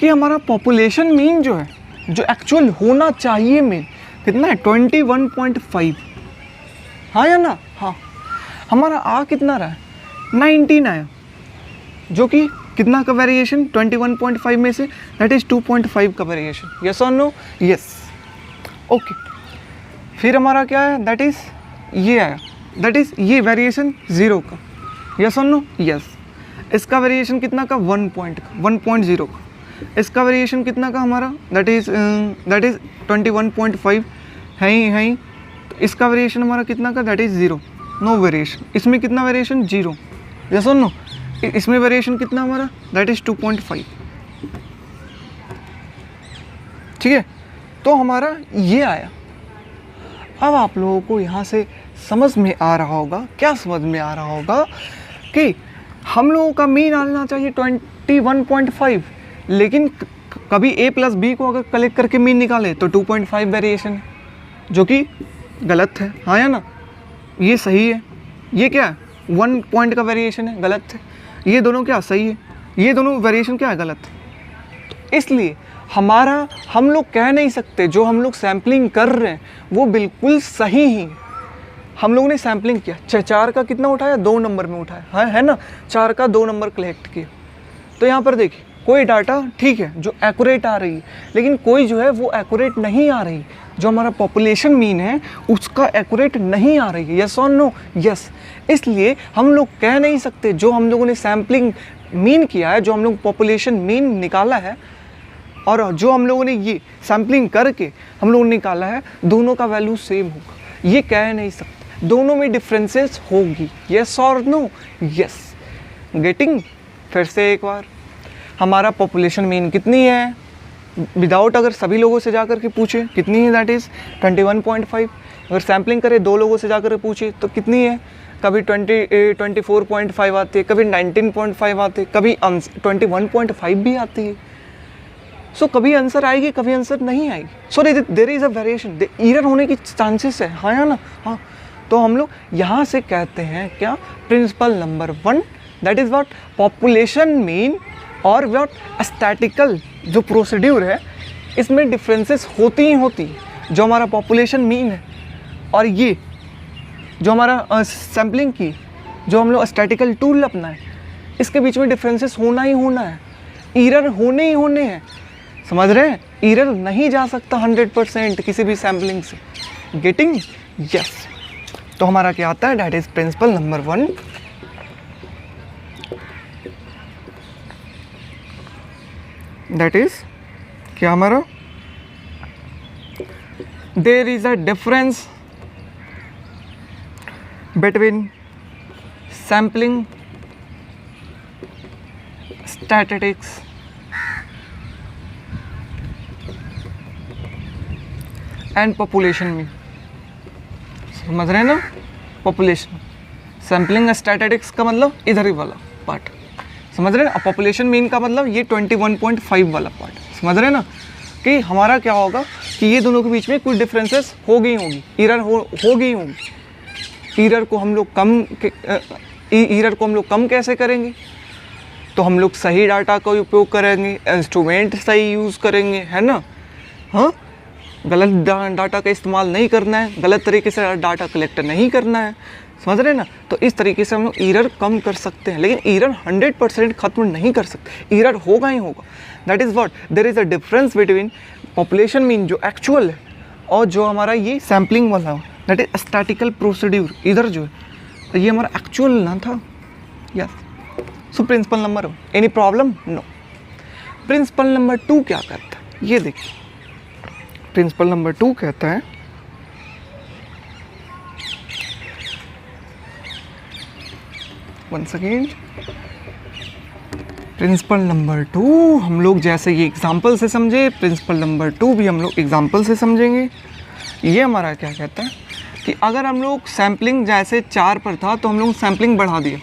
कि हमारा पॉपुलेशन मीन जो है, जो एक्चुअल होना चाहिए मीन कितना है, 21.5, हाँ या ना, हाँ। हमारा आ कितना रहा है, 19 आया, जो कि कितना का वेरिएशन, 21.5 में से दैट इज़ 2.5 का वेरिएशन, यस और नो, यस, ओके। फिर हमारा क्या है, दैट इज़ ये आया, दैट इज़ ये वेरिएशन 0 का, यस और नो, यस। इसका वेरिएशन कितना का, 1.0 का। इसका वेरिएशन कितना का हमारा, दैट इज़ 21.5 है ही। तो इसका वेरिएशन हमारा कितना का, दैट इज़ 0, नो वेरिएशन। इसमें कितना वेरिएशन, 0, यस और नो। इसमें वेरिएशन कितना हमारा, दैट इज़ 2.5, ठीक है। तो हमारा ये आया। अब आप लोगों को यहाँ से समझ में आ रहा होगा, क्या समझ में आ रहा होगा कि हम लोगों का मीन आना चाहिए 21.5, लेकिन कभी ए प्लस बी को अगर कलेक्ट करके मीन निकाले तो 2.5 वेरिएशन है, जो कि गलत है, हाँ या ना। ये सही है, ये क्या है, 1 पॉइंट का वेरिएशन है, गलत है। ये दोनों क्या सही है, ये दोनों वेरिएशन क्या है, गलत है। तो इसलिए हम लोग कह नहीं सकते जो हम लोग सैम्पलिंग कर रहे हैं वो बिल्कुल सही ही। हम लोगों ने सैम्पलिंग किया, 4 का कितना उठाया, 2 नंबर में उठाया, हाँ है ना, 4 का 2 नंबर कलेक्ट किया। तो यहाँ पर देखिए, कोई डाटा ठीक है जो एक्यूरेट आ रही है, लेकिन कोई जो है वो एक्यूरेट नहीं आ रही। जो हमारा पॉपुलेशन मीन है उसका एक्यूरेट नहीं आ रही है, यस और नो, यस। इसलिए हम लोग कह नहीं सकते जो हम लोगों ने सैम्पलिंग मीन किया है, जो हम लोग पॉपुलेशन मीन निकाला है और जो हम लोगों ने ये सैम्पलिंग करके हम लोगों ने निकाला है, दोनों का वैल्यू सेम होगा, ये कह नहीं सकते। दोनों में डिफरेंसेस होगी, यस और नो, यस। गेटिंग, फिर से एक बार, हमारा पॉपुलेशन मीन कितनी है, विदाउट अगर सभी लोगों से जाकर के पूछे कितनी है, दैट इज़ 21.5। अगर सैम्पलिंग करें 2 लोगों से जाकर पूछे तो कितनी है, कभी 24.5 आती है, कभी 19.5 आती है, कभी 21.5 भी आती है। सो कभी आंसर आएगी, कभी आंसर नहीं आएगी। So there is a variation, error होने की चांसेस है, हाँ या ना, हाँ। तो हम लोग यहाँ से कहते हैं क्या, principal number 1 that is what, population mean और व्हाट स्टैटिकल जो प्रोसीड्यूर है इसमें डिफरेंसेस होती ही होती है। जो हमारा पॉपुलेशन मीन है और ये जो हमारा सैम्पलिंग की जो हम लोग स्टैटिकल टूल अपनाएं, इसके बीच में डिफरेंसेस होना ही होना है, एरर होने ही होने हैं, समझ रहे हैं। एरर नहीं जा सकता 100% किसी भी सैम्पलिंग से। Getting, yes. तो हमारा क्या आता है, that is principle number 1, that is क्या हमारा, there is a difference between sampling statistics and population में, समझ रहे हैं ना। पॉपुलेशन, सैम्पलिंग स्टैटिस्टिक्स का मतलब इधर ही वाला, पार्ट, समझ रहे हैं ना। पॉपुलेशन मीन का मतलब ये 21.5 वाला पार्ट, समझ रहे हैं ना, कि हमारा क्या होगा कि ये दोनों के बीच में कुछ डिफरेंसेस होगी एरर होगी। एरर को हम लोग कम कैसे करेंगे, तो हम लोग सही डाटा का उपयोग करेंगे, इंस्ट्रूमेंट सही यूज़ करेंगे, है ना। हाँ, गलत डाटा का इस्तेमाल नहीं करना है, गलत तरीके से डाटा कलेक्ट नहीं करना है, समझ रहे हैं ना। तो इस तरीके से हम लोग एरर कम कर सकते हैं, लेकिन एरर 100% ख़त्म नहीं कर सकते, एरर होगा ही होगा। That is what, there is a difference between population mean जो एक्चुअल है और जो हमारा ये सैम्पलिंग वाला है, दैट इज स्टैटिकल प्रोसीड्यूर। इधर जो है तो ये हमारा एक्चुअल ना था। Yes, so principle number 1, any problem? No. Principle number 2 क्या करता है, ये देखिए। प्रिंसिपल नंबर 2 कहता है वन सेकेंड, प्रिंसिपल नंबर 2 हम लोग जैसे ये एग्जाम्पल से समझे, प्रिंसिपल नंबर 2 भी हम लोग एग्जाम्पल से समझेंगे। ये हमारा क्या कहता है कि अगर हम लोग सैम्पलिंग जैसे 4 पर था तो हम लोग सैम्पलिंग बढ़ा दिया।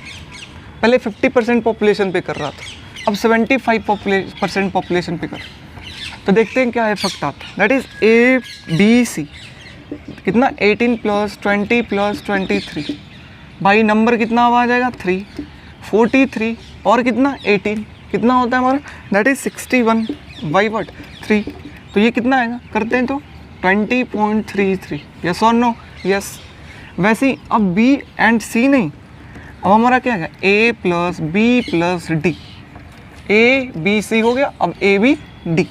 पहले 50% पॉपुलेशन पे कर रहा था, अब 75% पॉपुलेशन पे कर। तो देखते हैं क्या इफेक्ट आता है। दैट इज़ ABC कितना 18 + 20 + 23, भाई नंबर कितना आ जाएगा 3, 43 और कितना 18, कितना होता है हमारा, दैट इज़ 61 बाई व्हाट 3। तो ये कितना आएगा, करते हैं तो 20.33। यस और नो? यस। वैसे ही अब B एंड C नहीं, अब हमारा क्या है A + B + D, ABC हो गया, अब AB D।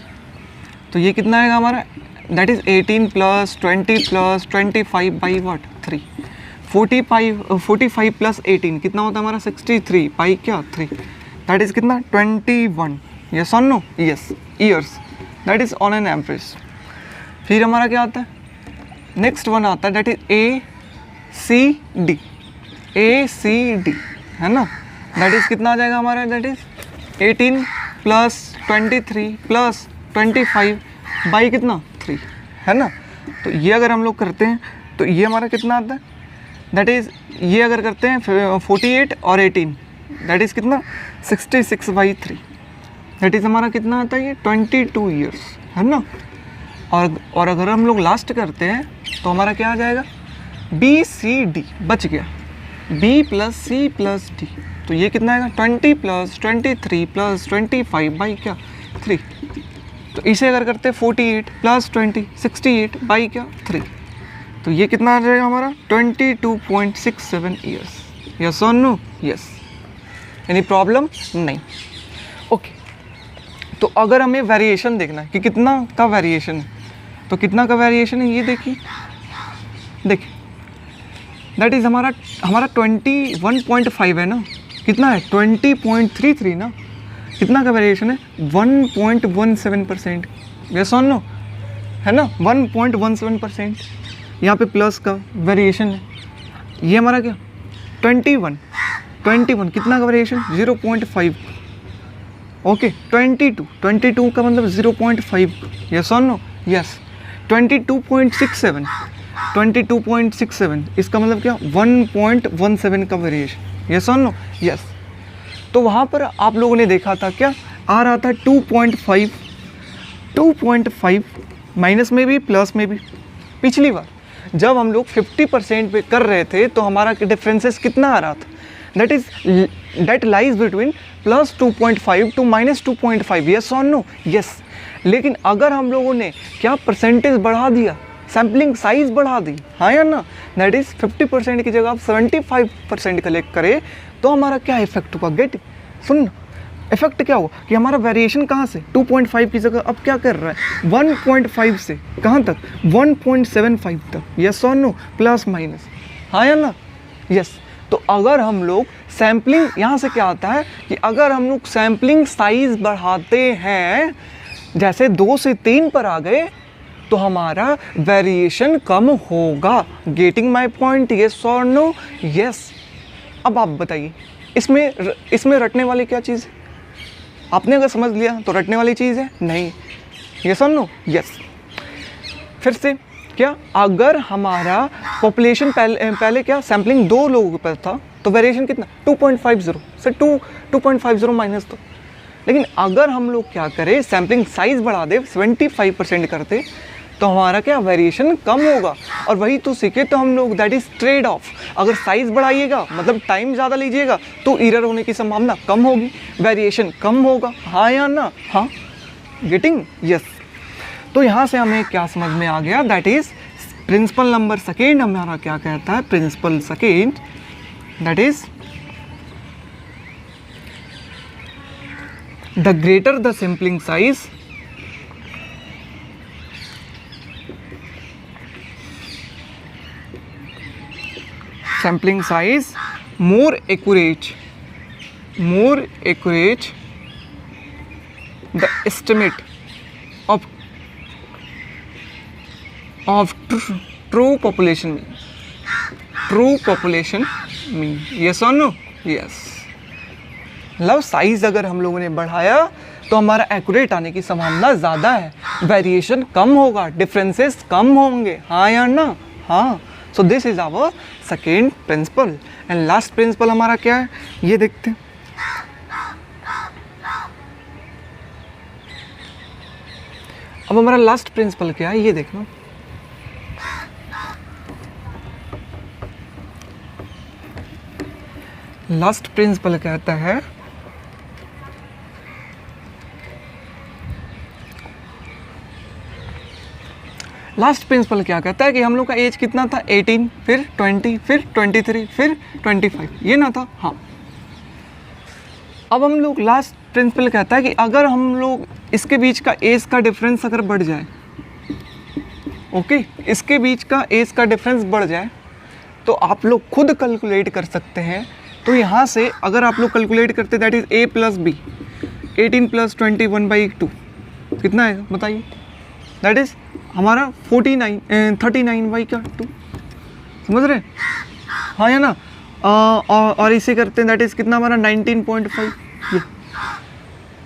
तो ये कितना आएगा हमारा, दैट इज़ 18 + 20 + 25 बाई व्हाट 3, 45 + 18 कितना होता है हमारा 63 बाई क्या 3, दैट इज़ कितना 21। यस और no? Yes, years, that is on an average. फिर हमारा क्या आता है, नेक्स्ट वन आता है दैट इज ACD, है ना। दैट इज़ कितना आ जाएगा हमारा, दैट इज़ 18 + 23 + 25 बाई कितना 3, है ना। तो ये अगर हम लोग करते हैं तो ये हमारा कितना आता है, दैट इज़ ये अगर करते हैं 48 और 18, दैट इज़ कितना 66 बाई 3, दैट इज़ हमारा कितना आता है ये 22 ईयर्स, है ना। और अगर हम लोग लास्ट करते हैं तो हमारा क्या आ जाएगा, BCD बच गया, B + C + D। तो ये कितना आएगा 20 + 23 + 25 बाई क्या 3। तो इसे अगर करते हैं 48 + 20 68 बाई क्या 3। तो ये कितना आ जाएगा हमारा 22.67 ईयर्स। यस और नो? यस। Any problem? नहीं। ओके, तो अगर हमें वेरिएशन देखना है कि कितना का वेरिएशन है, तो कितना का वेरिएशन है ये देखिए दैट इज़ हमारा 21.5 है ना, कितना है 20.33 ना, कितना का वेरिएशन है 1.17%। यस और नो? है ना, 1.17%। यहाँ पे प्लस का वेरिएशन है, ये हमारा क्या 21 कितना का वेरिएशन 0.5। ओके, 22 का मतलब 0.5। यस और नो? यस। 22.67 इसका मतलब क्या 1.17 का वेरिएशन। यस और नो? यस। तो वहाँ पर आप लोगों ने देखा था क्या आ रहा था 2.5 माइनस में भी प्लस में भी। पिछली बार जब हम लोग 50% पे कर रहे थे तो हमारा डिफरेंसेस कितना आ रहा था, that lies between +2.5 to -2.5। Yes और नो? यस। लेकिन अगर हम लोगों ने क्या परसेंटेज बढ़ा दिया, सैम्पलिंग साइज बढ़ा दी, हाँ या ना, दैट इज़ 50% की जगह आप 75% कलेक्ट करें तो हमारा क्या इफेक्ट होगा, गेट सुन, इफेक्ट क्या होगा कि हमारा वेरिएशन कहाँ से 2.5 की जगह अब क्या कर रहा है 1.5 से कहाँ तक 1.75 तक। यस और नो? प्लस माइनस, हाँ या ना? यस। तो अगर हम लोग सैम्पलिंग, यहाँ से क्या आता है कि अगर हम लोग सैम्पलिंग साइज बढ़ाते हैं, जैसे 2 से 3 पर आ गए तो हमारा वेरिएशन कम होगा। Getting my point? यस और नो? यस। अब आप बताइए इसमें रटने वाली क्या चीज़ है? आपने अगर समझ लिया तो रटने वाली चीज़ है नहीं। यस और नो? यस। फिर से क्या, अगर हमारा पॉपुलेशन पहले क्या सैम्पलिंग 2 लोगों पर था तो वेरिएशन कितना 2.50 से 2.50 माइनस दो। लेकिन अगर हम लोग क्या करें, सैम्पलिंग साइज बढ़ा दे 75% करते, तो हमारा क्या वेरिएशन कम होगा। और वही तो सीखे तो हम लोग, दैट इज़ ट्रेड ऑफ। अगर साइज़ बढ़ाइएगा मतलब टाइम ज़्यादा लीजिएगा तो एरर होने की संभावना कम होगी, वेरिएशन कम होगा। हाँ या ना? हाँ, गेटिंग? यस। तो यहाँ से हमें क्या समझ में आ गया, that is principle number second हमारा क्या कहता है, principal second, that is the greater the sampling size, sampling size, more accurate the estimate of true population mean. Yes or no? Yes. मतलब साइज अगर हम लोगों ने बढ़ाया तो हमारा एक्यूरेट आने की संभावना ज़्यादा है, वेरिएशन कम होगा, डिफरेंसेस कम होंगे। हाँ या ना? हाँ। So this is our second principle. And last principle हमारा क्या है, ये देखते हैं। अब हमारा लास्ट प्रिंसिपल क्या है, ये देखना। लास्ट प्रिंसिपल कहता है लास्ट प्रिंसिपल क्या कहता है कि हम लोग का एज कितना था, 18, फिर 20, फिर 23, फिर 25, ये ना था? हाँ। अब हम लोग लास्ट प्रिंसिपल कहता है कि अगर हम लोग इसके बीच का एज का डिफरेंस अगर बढ़ जाए, ओके, इसके बीच का एज का डिफरेंस बढ़ जाए, तो आप लोग खुद कैलकुलेट कर सकते हैं। तो यहाँ से अगर आप लोग कैलकुलेट करते, दैट इज़ a + b, 18 + 21/2 कितना है बताइए? दैट इज़ हमारा 39/2, समझ रहे हैं? हाँ या ना? और इसे करते हैं, दैट इज़ कितना हमारा 19.5। ये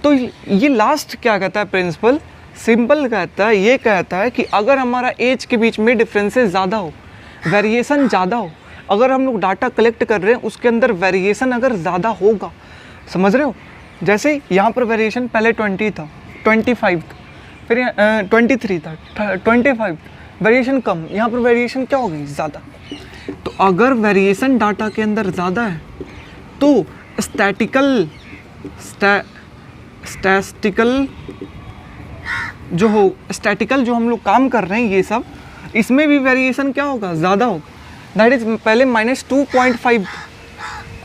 तो ये लास्ट क्या कहता है प्रिंसिपल, सिंपल कहता है, ये कहता है कि अगर हमारा एज के बीच में डिफरेंसेस ज़्यादा हो, वेरिएशन ज़्यादा हो, अगर हम लोग डाटा कलेक्ट कर रहे हैं उसके अंदर वेरिएशन अगर ज़्यादा होगा, समझ रहे हो? जैसे यहाँ पर वेरिएशन पहले 20 था, 25 था, फिर 23 था, 25, वेरिएशन कम, यहाँ पर वेरिएशन क्या हो गई, ज़्यादा। तो अगर वेरिएशन डाटा के अंदर ज़्यादा है तो स्टैटिकल जो हम लोग काम कर रहे हैं ये सब, इसमें भी वेरिएशन क्या होगा, ज़्यादा होगा। दैट इज़ पहले -2.5,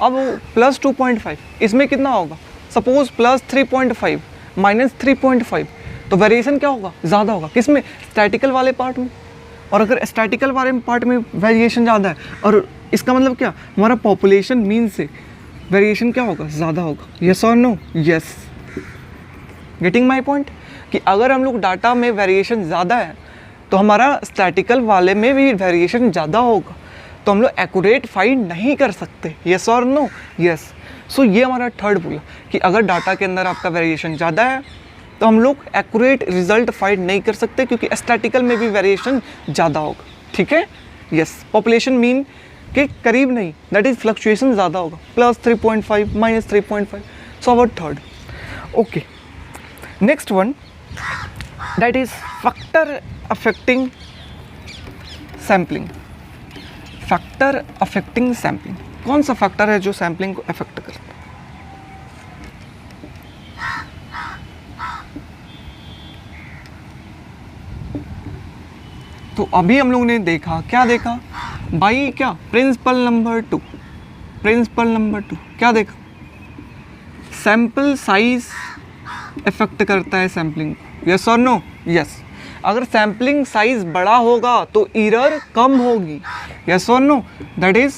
अब +2.5, इसमें कितना होगा, सपोज +3.5, -3.5, तो वेरिएशन क्या होगा, ज़्यादा होगा। किसमें? स्टैटिकल वाले पार्ट में। और अगर स्टैटिकल वाले पार्ट में वेरिएशन ज़्यादा है, और इसका मतलब क्या, हमारा पॉपुलेशन मीन से वेरिएशन क्या होगा, ज़्यादा होगा। यस और no? Yes. Getting my point, कि अगर हम लोग डाटा में वेरिएशन ज़्यादा है तो हमारा स्टैटिकल वाले में भी वेरिएशन ज़्यादा होगा, तो हम लोग एक्यूरेट फाइंड नहीं कर सकते। यस और नो? यस। सो ये हमारा थर्ड बोला कि अगर डाटा के अंदर आपका वेरिएशन ज़्यादा है तो हम लोग एक्यूरेट रिजल्ट फाइंड नहीं कर सकते, क्योंकि स्टैटिकल में भी वेरिएशन ज़्यादा होगा। ठीक है? यस। पॉपुलेशन मीन के करीब नहीं, दैट इज़ फ्लक्चुएशन ज़्यादा होगा, +3.5, -3.5। So our third. Okay, next one, that is factor affecting sampling. Factor affecting sampling, कौन सा फैक्टर है जो सैम्पलिंग को अफेक्ट करता है? तो अभी हम लोगों ने देखा, क्या देखा भाई, क्या प्रिंसिपल नंबर 2, क्या देखा, सैंपल साइज इफेक्ट करता है सैम्पलिंग को। यस और नो? यस। अगर सैम्पलिंग साइज बड़ा होगा तो एरर कम होगी। यस और नो? दैट इज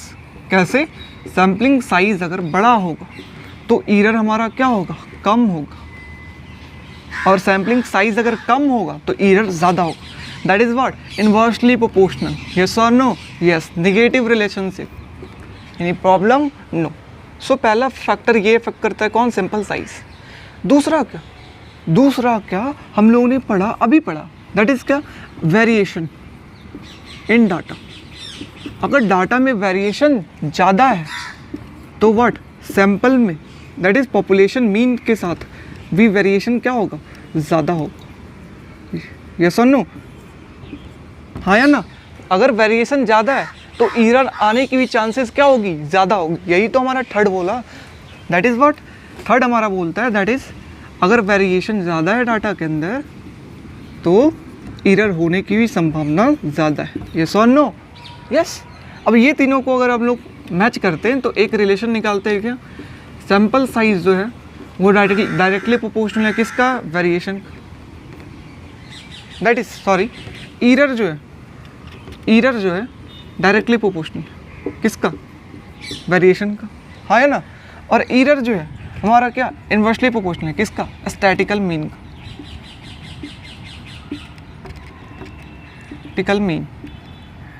कैसे, सैम्पलिंग साइज अगर बड़ा होगा तो एरर हमारा क्या होगा, कम होगा, और सैम्पलिंग साइज अगर कम होगा तो एरर ज़्यादा होगा। That is what, inversely proportional. Yes और no? Yes. Negative relationship, any problem? No. So पहला फैक्टर ये इफेक्ट करता है कौन, सिंपल साइज। दूसरा क्या हम लोगों ने पढ़ा, अभी पढ़ा, दैट इज़ क्या, वेरिएशन इन डाटा। अगर डाटा में वेरिएशन ज़्यादा है तो व्हाट, सैंपल में दैट इज़ पॉपुलेशन मीन के साथ भी वेरिएशन क्या होगा, ज़्यादा होगा। यस और नो, हाँ या ना। अगर वेरिएशन ज़्यादा है तो एरर आने की भी चांसेस क्या होगी, ज़्यादा होगी। यही तो हमारा थर्ड बोला, दैट इज़ व्हाट, थर्ड हमारा बोलता है दैट इज़ अगर वेरिएशन ज़्यादा है डाटा के अंदर तो एरर होने की भी संभावना ज़्यादा है। यस और नो, यस। अब ये तीनों को अगर हम लोग मैच करते हैं तो एक रिलेशन निकालते हैं क्या, सैंपल साइज जो है वो डायरेक्टली प्रोपोर्शनल है किसका, वेरिएशन का। दैट इज सॉरी, एरर जो है डायरेक्टली प्रोपोर्शनल किसका, वेरिएशन का, हाँ है ना। और एरर जो है हमारा क्या, इन्वर्सली प्रोपोर्शनल है किसका, स्टैटिकल मीन का। स्टैटिकल मीन,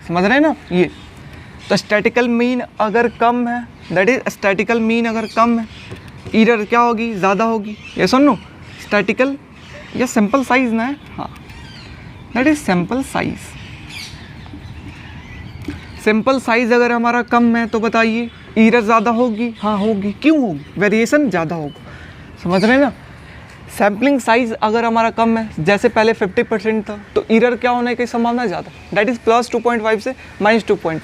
समझ रहे हैं ना ये। तो स्टैटिकल मीन अगर कम है, दैट इज स्टैटिकल मीन अगर कम है, एरर क्या होगी, ज़्यादा होगी। ये सुन लो, स्टैटिकल या सैंपल साइज ना है, हाँ that is sample size. Sample size अगर हमारा कम है तो बताइए एरर ज़्यादा होगी, हाँ होगी। क्यों होगी, वेरिएशन ज़्यादा होगा, समझ रहे हैं ना। सैम्पलिंग साइज अगर हमारा कम है, जैसे पहले 50% था, तो एरर क्या होने की संभावना ज़्यादा, दैट इज़ +2.5 से -2.5,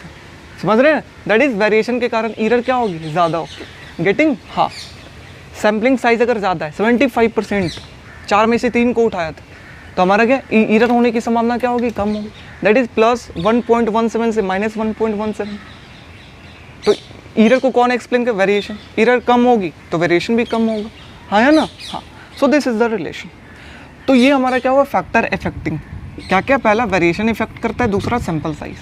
समझ रहे हैं। दैट इज़ वेरिएशन के कारण एरर क्या होगी, ज़्यादा होगी। गेटिंग, हाँ। सैम्पलिंग साइज अगर ज़्यादा है, 75%, 4 में से 3 को उठाया था, तो हमारा क्या एरर होने की संभावना क्या होगी, कम होगी। दैट इज़ +1.17 से -1.17। तो एरर को कौन एक्सप्लेन कर, वेरिएशन। एरर कम होगी तो वेरिएशन भी कम होगा, हाँ या ना, हाँ। So this is the relation. तो ये हमारा क्या हुआ, फैक्टर इफेक्टिंग। क्या क्या, पहला वेरिएशन इफेक्ट करता है, दूसरा सैंपल साइज।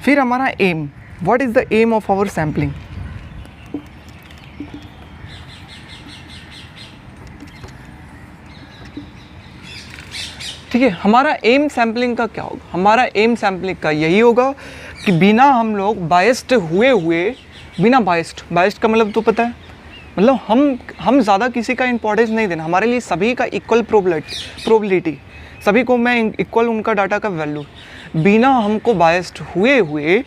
फिर हमारा aim, what is the aim of our sampling. ठीक है, हमारा एम सैम्पलिंग का क्या होगा, हमारा एम सैम्पलिंग का यही होगा कि बिना हम लोग बायस्ड हुए बिना बायस्ड का मतलब तो पता है, मतलब हम ज़्यादा किसी का इंपॉर्टेंस नहीं देना, हमारे लिए सभी का इक्वल प्रोबेबिलिटी, सभी को मैं इक्वल उनका डाटा का वैल्यू, बिना हमको बायस्ड हुए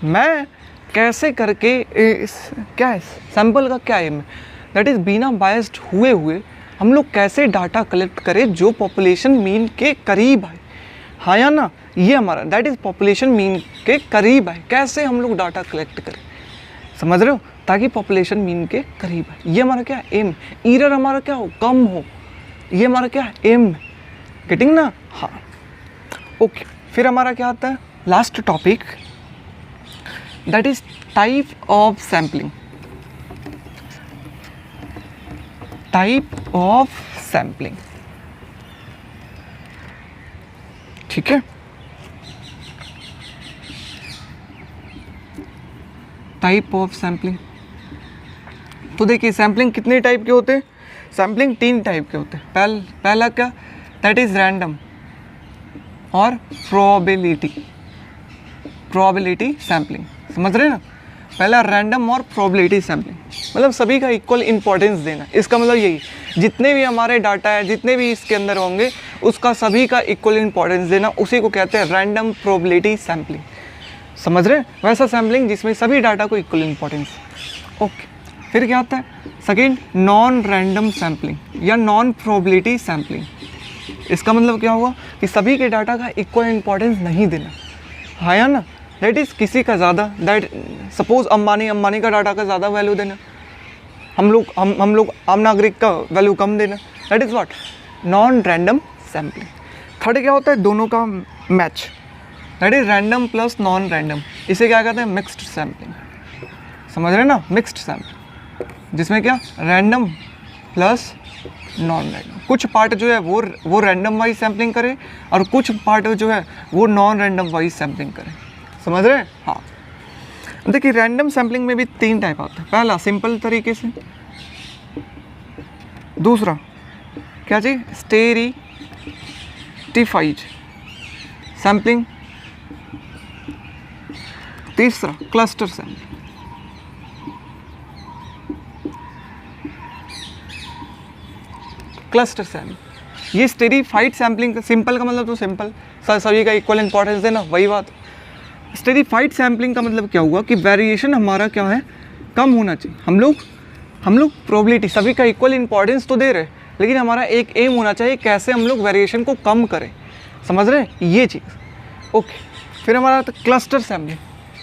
मैं कैसे करके क्या है सैंपल का क्या एम है, दैट इज़ बिना बायस्ड हुए हम लोग कैसे डाटा कलेक्ट करें जो पॉपुलेशन मीन के करीब है, हाँ या ना। ये हमारा दैट इज़ पॉपुलेशन मीन के करीब है, कैसे हम लोग डाटा कलेक्ट करें, समझ रहे हो, ताकि पॉपुलेशन मीन के करीब है। ये हमारा क्या है, एम। एरर हमारा क्या हो, कम हो, ये हमारा क्या है, एम। गेटिंग ना, हाँ ओके। फिर हमारा क्या आता है, last topic, that is type of sampling. Type of sampling, ठीक है। टाइप ऑफ सैम्पलिंग, तो देखिए सैम्पलिंग कितने टाइप के होते हैं, सैम्पलिंग 3 टाइप के होते हैं। पहला क्या, दैट इज़ रैंडम और प्रोबेबिलिटी सैम्पलिंग, समझ रहे हैं ना। पहला रैंडम और प्रोबेबिलिटी सैम्पलिंग, मतलब सभी का इक्वल इंपॉर्टेंस देना। इसका मतलब यही, जितने भी हमारे डाटा है, जितने भी इसके अंदर होंगे, उसका सभी का इक्वल इंपॉर्टेंस देना, उसी को कहते हैं रैंडम प्रोबेबिलिटी सैम्पलिंग, समझ रहे हैं। वैसा सैम्पलिंग जिसमें सभी डाटा को इक्वल इंपॉर्टेंस, ओके। फिर क्या आता है, सेकेंड नॉन रैंडम सैम्पलिंग या नॉन प्रोबेबिलिटी सैम्पलिंग। इसका मतलब क्या हुआ कि सभी के डाटा का इक्वल इंपॉर्टेंस नहीं देना, हाँ या ना। दैट इज़ किसी का ज़्यादा, दैट सपोज अंबानी का डाटा का ज़्यादा वैल्यू देना, हम लोग आम नागरिक का वैल्यू कम देना, that is what, non random sampling. Third क्या होता है, दोनों का match, that is random plus non random, इसे क्या कहते हैं, मिक्स्ड सैम्पलिंग, समझ रहे हैं ना, मिक्स्ड सैम्पलिंग, जिसमें क्या रैंडम प्लस नॉन रैंडम, कुछ पार्ट जो है वो रैंडम वाइज सैम्पलिंग करे और कुछ पार्ट जो है वो नॉन रैंडम वाइज सैम्पलिंग करे, समझ रहे हैं। हाँ देखिए रैंडम सैम्पलिंग में भी 3 टाइप आता है। पहला सिंपल तरीके से, दूसरा क्या जी, स्टेरिफाइड सैम्पलिंग, तीसरा क्लस्टर सैम्पलिंग। क्लस्टर सैम्पलिंग, ये स्टेरिफाइड सैम्पलिंग, सिंपल का मतलब तो सिंपल, सभी का इक्वल इंपॉर्टेंस देना, वही बात। स्टेरिफाइड सैम्पलिंग का मतलब क्या हुआ कि वेरिएशन हमारा क्या है, कम होना चाहिए। हम लोग प्रोबेबिलिटी सभी का इक्वल इंपॉर्टेंस तो दे रहे हैं, लेकिन हमारा एक एम होना चाहिए कैसे हम लोग वेरिएशन को कम करें, समझ रहे हैं ये चीज़। ओके, फिर हमारा क्लस्टर सैम्पलिंग।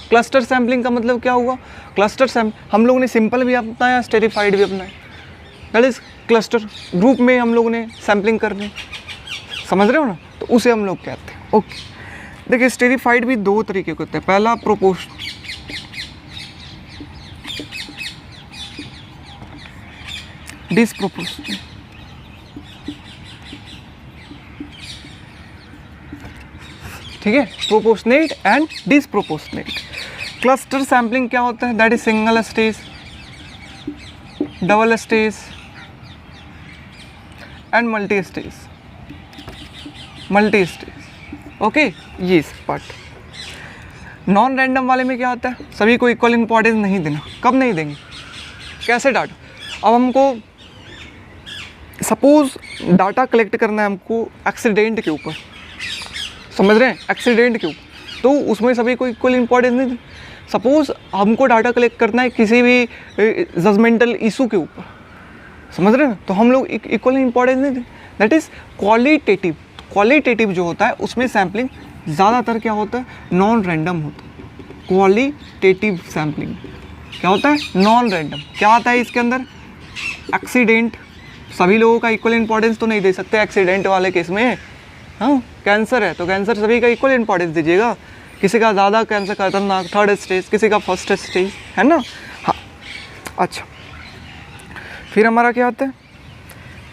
क्लस्टर सैम्पलिंग का मतलब क्या हुआ? क्लस्टर सैम्पल हम लोगों ने सिंपल भी अपनाया, स्टेरिफाइड भी अपनाया, दैट इज़ क्लस्टर ग्रुप में हम लोगों ने सैम्पलिंग करनी, समझ रहे हो ना, तो उसे हम लोग कहते हैं। ओके, देखिए स्टेरिफाइड भी दो तरीके के होते हैं, पहला प्रोपोर्शन, डिसप्रोपोर्शनल। ठीक है, proportionate and disproportionate. Cluster sampling क्या होता है? That is single stage, double stage and multi stage. Okay, ये पार्ट। नॉन रैंडम वाले में क्या होता है? सभी को इक्वल इंपॉर्टेंस नहीं देना। कब नहीं देंगे? कैसे डाटा? अब हमको सपोज डाटा कलेक्ट करना है हमको एक्सीडेंट के ऊपर, समझ रहे हैं, एक्सीडेंट के ऊपर, तो उसमें सभी को इक्वल इंपॉर्टेंस नहीं दी। सपोज हमको डाटा कलेक्ट करना है किसी भी जजमेंटल इशू के ऊपर, समझ रहे हैं, तो हम लोग इक्वल इंपॉर्टेंस नहीं दी। That is qualitative. क्वालिटेटिव जो होता है उसमें सैम्पलिंग ज़्यादातर क्या होता है? नॉन रैंडम होता है। क्वालिटेटिव सैम्पलिंग क्या होता है? Non random. क्या आता है इसके अंदर? एक्सीडेंट। सभी लोगों का इक्वल इंपॉर्टेंस तो नहीं दे सकते एक्सीडेंट वाले केस में। हाँ, कैंसर है तो कैंसर सभी का इक्वल इंपॉर्टेंस दीजिएगा, किसी का ज़्यादा कैंसर खतरनाक थर्ड स्टेज, किसी का फर्स्ट स्टेज, है ना। हाँ, अच्छा, फिर हमारा क्या आता है?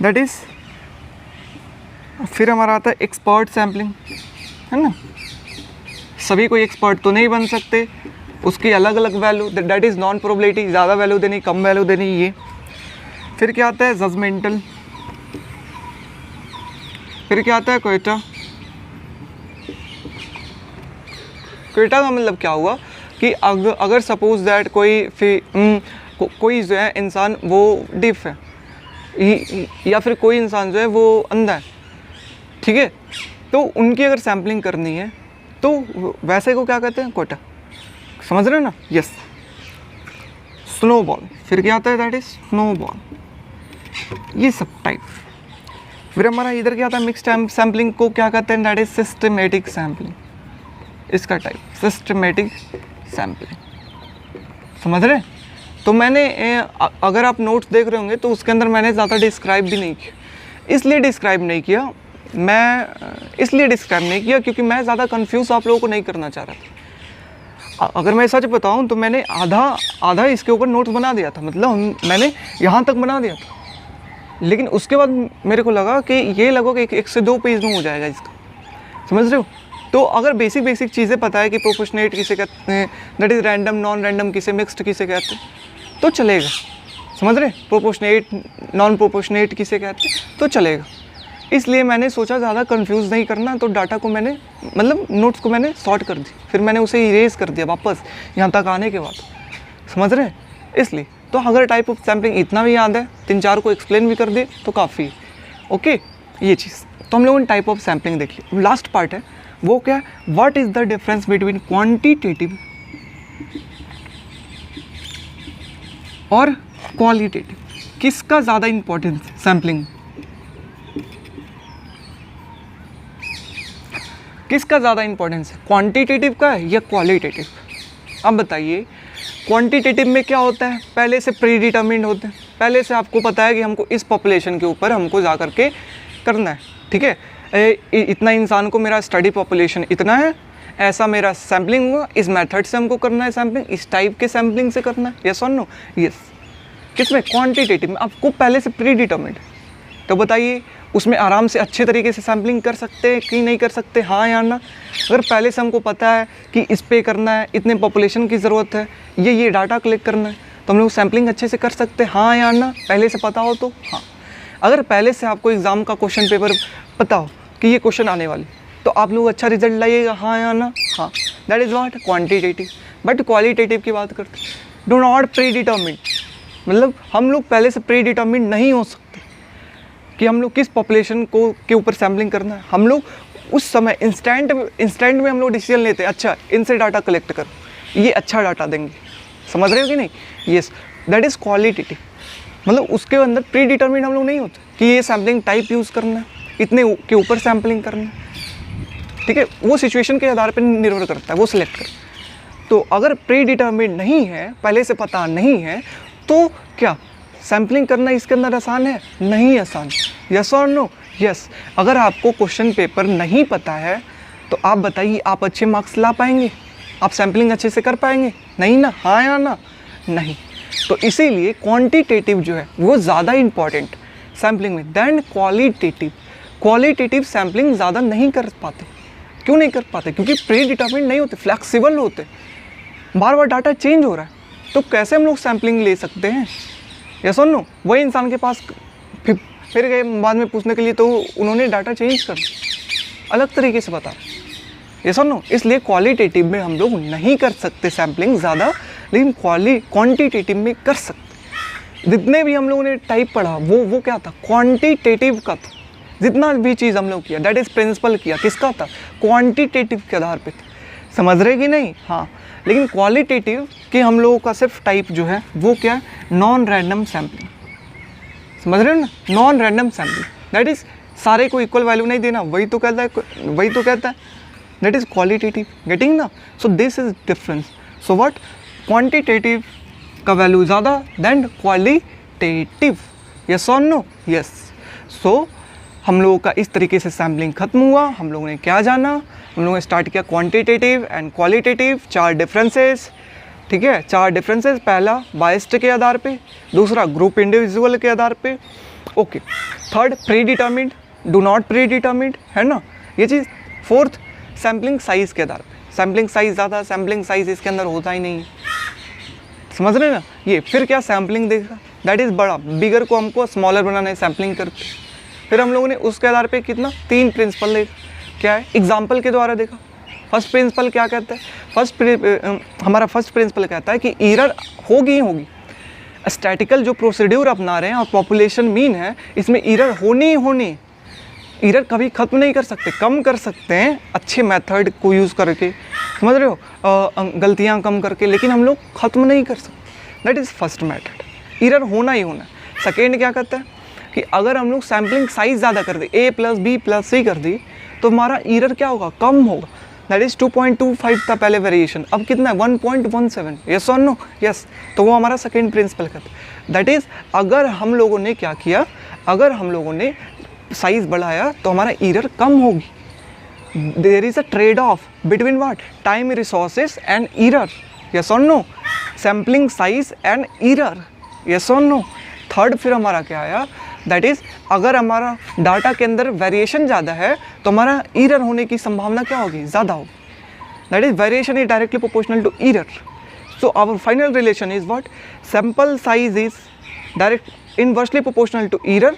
दैट इज़ फिर हमारा आता है एक्सपर्ट सैम्पलिंग, है ना। सभी कोई एक्सपर्ट तो नहीं बन सकते, उसकी अलग अलग value, that is non probability, ज़्यादा वैल्यू देनी, कम वैल्यू देनी, ये। फिर क्या आता है? जजमेंटल। फिर क्या आता है? क्वेटा। क्वेटा का मतलब क्या हुआ कि अगर सपोज दैट कोई जो है इंसान वो डिफ है, या फिर कोई इंसान जो है वो अंधा है, ठीक है, तो उनकी अगर सैम्पलिंग करनी है तो वैसे को क्या कहते हैं? क्वेटा, समझ रहे हैं ना। Yes, snowball. फिर क्या आता है? दैट इज स्नोबॉल, ये सब टाइप। फिर हमारा इधर क्या आता है? मिक्स्ड सैम्पलिंग को क्या कहते हैं? दैट इज सिस्टमेटिक सैम्पलिंग, इसका टाइप सिस्टमेटिक सैम्पलिंग, समझ रहे हैं। तो मैंने अगर आप नोट्स देख रहे होंगे तो उसके अंदर मैंने ज़्यादा डिस्क्राइब भी नहीं किया, इसलिए डिस्क्राइब नहीं किया क्योंकि मैं ज़्यादा कंफ्यूज आप लोगों को नहीं करना चाह रहा था। अगर मैं सच बताऊं तो मैंने आधा इसके ऊपर नोट्स बना दिया था, मतलब मैंने यहाँ तक बना दिया था, लेकिन उसके बाद मेरे को लगा कि ये लगभग 1 से 2 पेज में हो जाएगा इसका, समझ रहे हो। तो अगर बेसिक चीज़ें पता है कि प्रोपोर्शनेट किसे कहते हैं, that is random, non random किसे, मिक्स्ड किसे कहते हैं, तो चलेगा, समझ रहे। प्रोपोर्शनेट, नॉन प्रोपोर्शनेट किसे कहते हैं, तो चलेगा। इसलिए मैंने सोचा ज़्यादा कंफ्यूज नहीं करना, तो डाटा को मैंने मतलब नोट्स को मैंने सॉर्ट कर दी, फिर मैंने उसे इरेज कर दिया वापस यहाँ तक आने के बाद, समझ रहे हैं। इसलिए तो अगर टाइप ऑफ सैम्पलिंग इतना भी याद है, 3-4 को एक्सप्लेन भी कर दिए तो काफ़ी। ओके, ये चीज़ तो हम लोगों ने टाइप ऑफ सैम्पलिंग देखी। लास्ट पार्ट है वो क्या है? What is the difference between quantitative और क्वालिटेटिव? किसका ज़्यादा इंपॉर्टेंस है सैम्पलिंग? किसका ज़्यादा इंपॉर्टेंस है, क्वांटिटेटिव का या क्वालिटेटिव? अब बताइए, क्वांटिटेटिव में क्या होता है? पहले से प्री डिटर्मिन्ड होते हैं, पहले से आपको पता है कि हमको इस पॉपुलेशन के ऊपर हमको जा कर के करना है, ठीक है। इतना इंसान को मेरा स्टडी पॉपुलेशन इतना है, ऐसा मेरा सैम्पलिंग हुआ, इस मेथड से हमको करना है सैम्पलिंग, इस टाइप के सैम्पलिंग से करना है, यस और नो? यस। किसमें? क्वांटिटेटिव में आपको पहले से प्री डिटर्मिन्ड। तो बताइए उसमें आराम से अच्छे तरीके से सैम्पलिंग कर सकते हैं कि नहीं कर सकते, हाँ या ना? अगर पहले से हमको पता है कि इस पे करना है, इतने पॉपुलेशन की ज़रूरत है, ये डाटा कलेक्ट करना है, तो हम लोग सैम्पलिंग अच्छे से कर सकते हैं, हाँ या ना? पहले से पता हो तो हाँ। अगर पहले से आपको एग्ज़ाम का क्वेश्चन पेपर पता हो कि ये क्वेश्चन आने वाली, तो आप लोग अच्छा रिजल्ट लाइएगा, हाँ या ना? हाँ, that is what quantitative. But qualitative की बात करते हैं, डू नॉट प्री डिटर्मिन्ड, मतलब हम लोग पहले से प्री डिटर्मिन्ड नहीं हो सकते कि हम लोग किस पॉपुलेशन को के ऊपर सैम्पलिंग करना है। हम लोग उस समय इंस्टेंट में हम लोग डिसीजन लेते हैं, अच्छा इनसे डाटा कलेक्ट कर, ये अच्छा डाटा देंगे, समझ रहे हो कि नहीं? Yes, that is qualitative. मतलब उसके अंदर प्री डिटर्मिन्ड हम लोग नहीं होते कि ये सैम्पलिंग टाइप यूज़ करना है, इतने के ऊपर सैम्पलिंग करना है, ठीक है। वो सिचुएशन के आधार पर निर्भर करता है, वो सिलेक्ट कर। तो अगर प्री डिटर्मिन्ड नहीं है, पहले से पता नहीं है, तो क्या सैम्पलिंग करना इसके अंदर आसान है? नहीं आसान। यस और नो? यस। अगर आपको क्वेश्चन पेपर नहीं पता है तो आप बताइए, आप अच्छे मार्क्स ला पाएंगे? आप सैम्पलिंग अच्छे से कर पाएंगे? नहीं ना, हाँ या ना? नहीं। तो इसीलिए क्वांटिटेटिव जो है वो ज़्यादा इंपॉर्टेंट सैम्पलिंग में देन क्वालिटेटिव। क्वालिटेटिव सैम्पलिंग ज़्यादा नहीं कर पाते। क्यों नहीं कर पाते? क्योंकि प्री डिटर्मिन्ड नहीं होते, फ्लेक्सिबल होते, बार बार डाटा चेंज हो रहा है, तो कैसे हम लोग सैम्पलिंग ले सकते हैं? यस और नो? वही इंसान के पास फिर गए बाद में पूछने के लिए, तो उन्होंने डाटा चेंज कर अलग तरीके से बता। यस और नो? इसलिए क्वालिटेटिव में हम लोग नहीं कर सकते सैम्पलिंग ज़्यादा, लेकिन क्वांटिटेटिव में कर सकते। जितने भी हम लोगों ने टाइप पढ़ा वो क्या था? क्वांटिटेटिव का था। जितना भी चीज़ हम लोग किया दैट इज़ प्रिंसिपल किया, किसका था? क्वांटिटेटिव के आधार पे। समझ रहे कि नहीं? हाँ। लेकिन क्वालिटेटिव के हम लोगों का सिर्फ टाइप जो है वो क्या है? Non random sampling. समझ रहे हो ना? Non random sampling that is सारे को इक्वल वैल्यू नहीं देना, वही तो कहता है दैट इज़ क्वालिटेटिव। गेटिंग ना? सो this is difference. So what? Quantitative का वैल्यू ज़्यादा देन क्वालिटेटिव। यस और नो? यस। सो हम लोगों का इस तरीके से सैम्पलिंग खत्म हुआ। हम लोगों ने क्या जाना? हम लोगों ने स्टार्ट किया क्वांटिटेटिव एंड क्वालिटेटिव, 4 डिफरेंसेस, ठीक है। 4 डिफरेंसेस, पहला बायस्ड के आधार पे, दूसरा ग्रुप इंडिविजुअल के आधार पे, okay. Third pre determined, do not pre determined, है ना ये चीज़। फोर्थ सैम्पलिंग साइज़ के आधार पे, सैम्पलिंग साइज़ ज़्यादा, सैम्पलिंग साइज़ इसके अंदर होता ही नहीं है। समझ रहे ना? ये फिर क्या सैम्पलिंग देखा दैट इज़ बड़ा, बिगर को हमको स्मॉलर बनाना है सैम्पलिंग करके। फिर हम लोगों ने उसके आधार पे कितना 3 प्रिंसिपल देखा। क्या है? एग्जाम्पल के द्वारा देखा। फर्स्ट प्रिंसिपल क्या कहता है? हमारा फर्स्ट प्रिंसिपल कहता है कि एरर होगी ही होगी। स्टैटिकल जो प्रोसीड्यूर अपना रहे हैं और पॉपुलेशन मीन है, इसमें एरर होनी ही होनी। एरर कभी ख़त्म नहीं कर सकते, कम कर सकते हैं अच्छे मेथड को यूज़ करके, समझ रहे हो, गलतियाँ कम करके, लेकिन हम लोग ख़त्म नहीं कर सकते। That is first method. Error होना ही होना। सेकेंड क्या कहता है कि अगर हम लोग सैम्पलिंग साइज़ ज़्यादा कर दे, A + B + C कर दी, तो हमारा एरर क्या होगा? कम होगा। दैट इज़ 2.25 था पहले वेरिएशन, अब कितना है? 1.17। यस और नो? यस। तो वो हमारा सेकेंड प्रिंसिपल कहता है। दैट इज़ अगर हम लोगों ने क्या किया, अगर हम लोगों ने साइज़ बढ़ाया तो हमारा एरर कम होगी। There is a trade off between what? Time, resources and error. Yes और no? Sampling size and error. Yes और नो? थर्ड फिर हमारा क्या आया? दैट इज़ अगर हमारा डाटा के अंदर वेरिएशन ज़्यादा है तो हमारा एरर होने की संभावना क्या होगी? ज़्यादा होगी। That is variation is directly proportional to error. So our final relation is what? Sample size is direct inversely proportional to error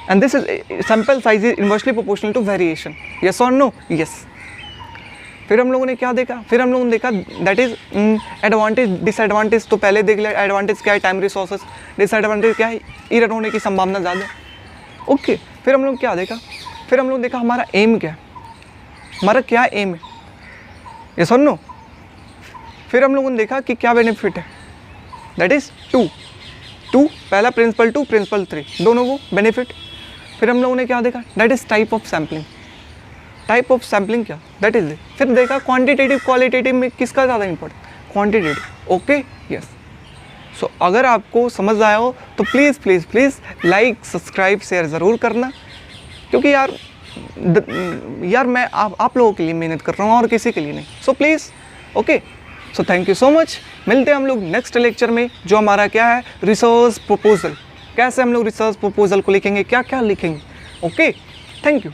and this is sample size is inversely proportional to variation. yes or no? yes. फिर हम लोगों ने क्या देखा? फिर हम लोगों ने देखा दैट इज एडवांटेज डिसएडवांटेज। तो पहले देख लिया एडवांटेज क्या है? Time, resources. डिसएडवांटेज क्या है? एरर होने की संभावना ज़्यादा। ओके। फिर हम लोग क्या देखा? फिर हम लोग देखा हमारा एम क्या है, हमारा क्या एम है। यस और नो? फिर हम लोगों ने देखा कि क्या बेनिफिट है, दैट इज टू पहला प्रिंसिपल 2 प्रिंसिपल 3 दोनों को बेनिफिट। फिर हम लोगों ने क्या देखा? That is type of sampling. Type of sampling क्या? That is. फिर देखा क्वांटिटेटिव क्वालिटेटिव में किसका ज़्यादा important? Quantitative. Okay. Yes. So अगर आपको समझ आया हो तो please please please like, subscribe, share ज़रूर करना, क्योंकि यार मैं आप लोगों के लिए मेहनत कर रहा हूँ और किसी के लिए नहीं। So please. Okay. So thank you so much. मिलते हैं हम लोग नेक्स्ट लेक्चर में, जो हमारा क्या है? Research proposal. कैसे हम लोग रिसर्च प्रपोजल को लिखेंगे, क्या क्या लिखेंगे। ओके। Thank you.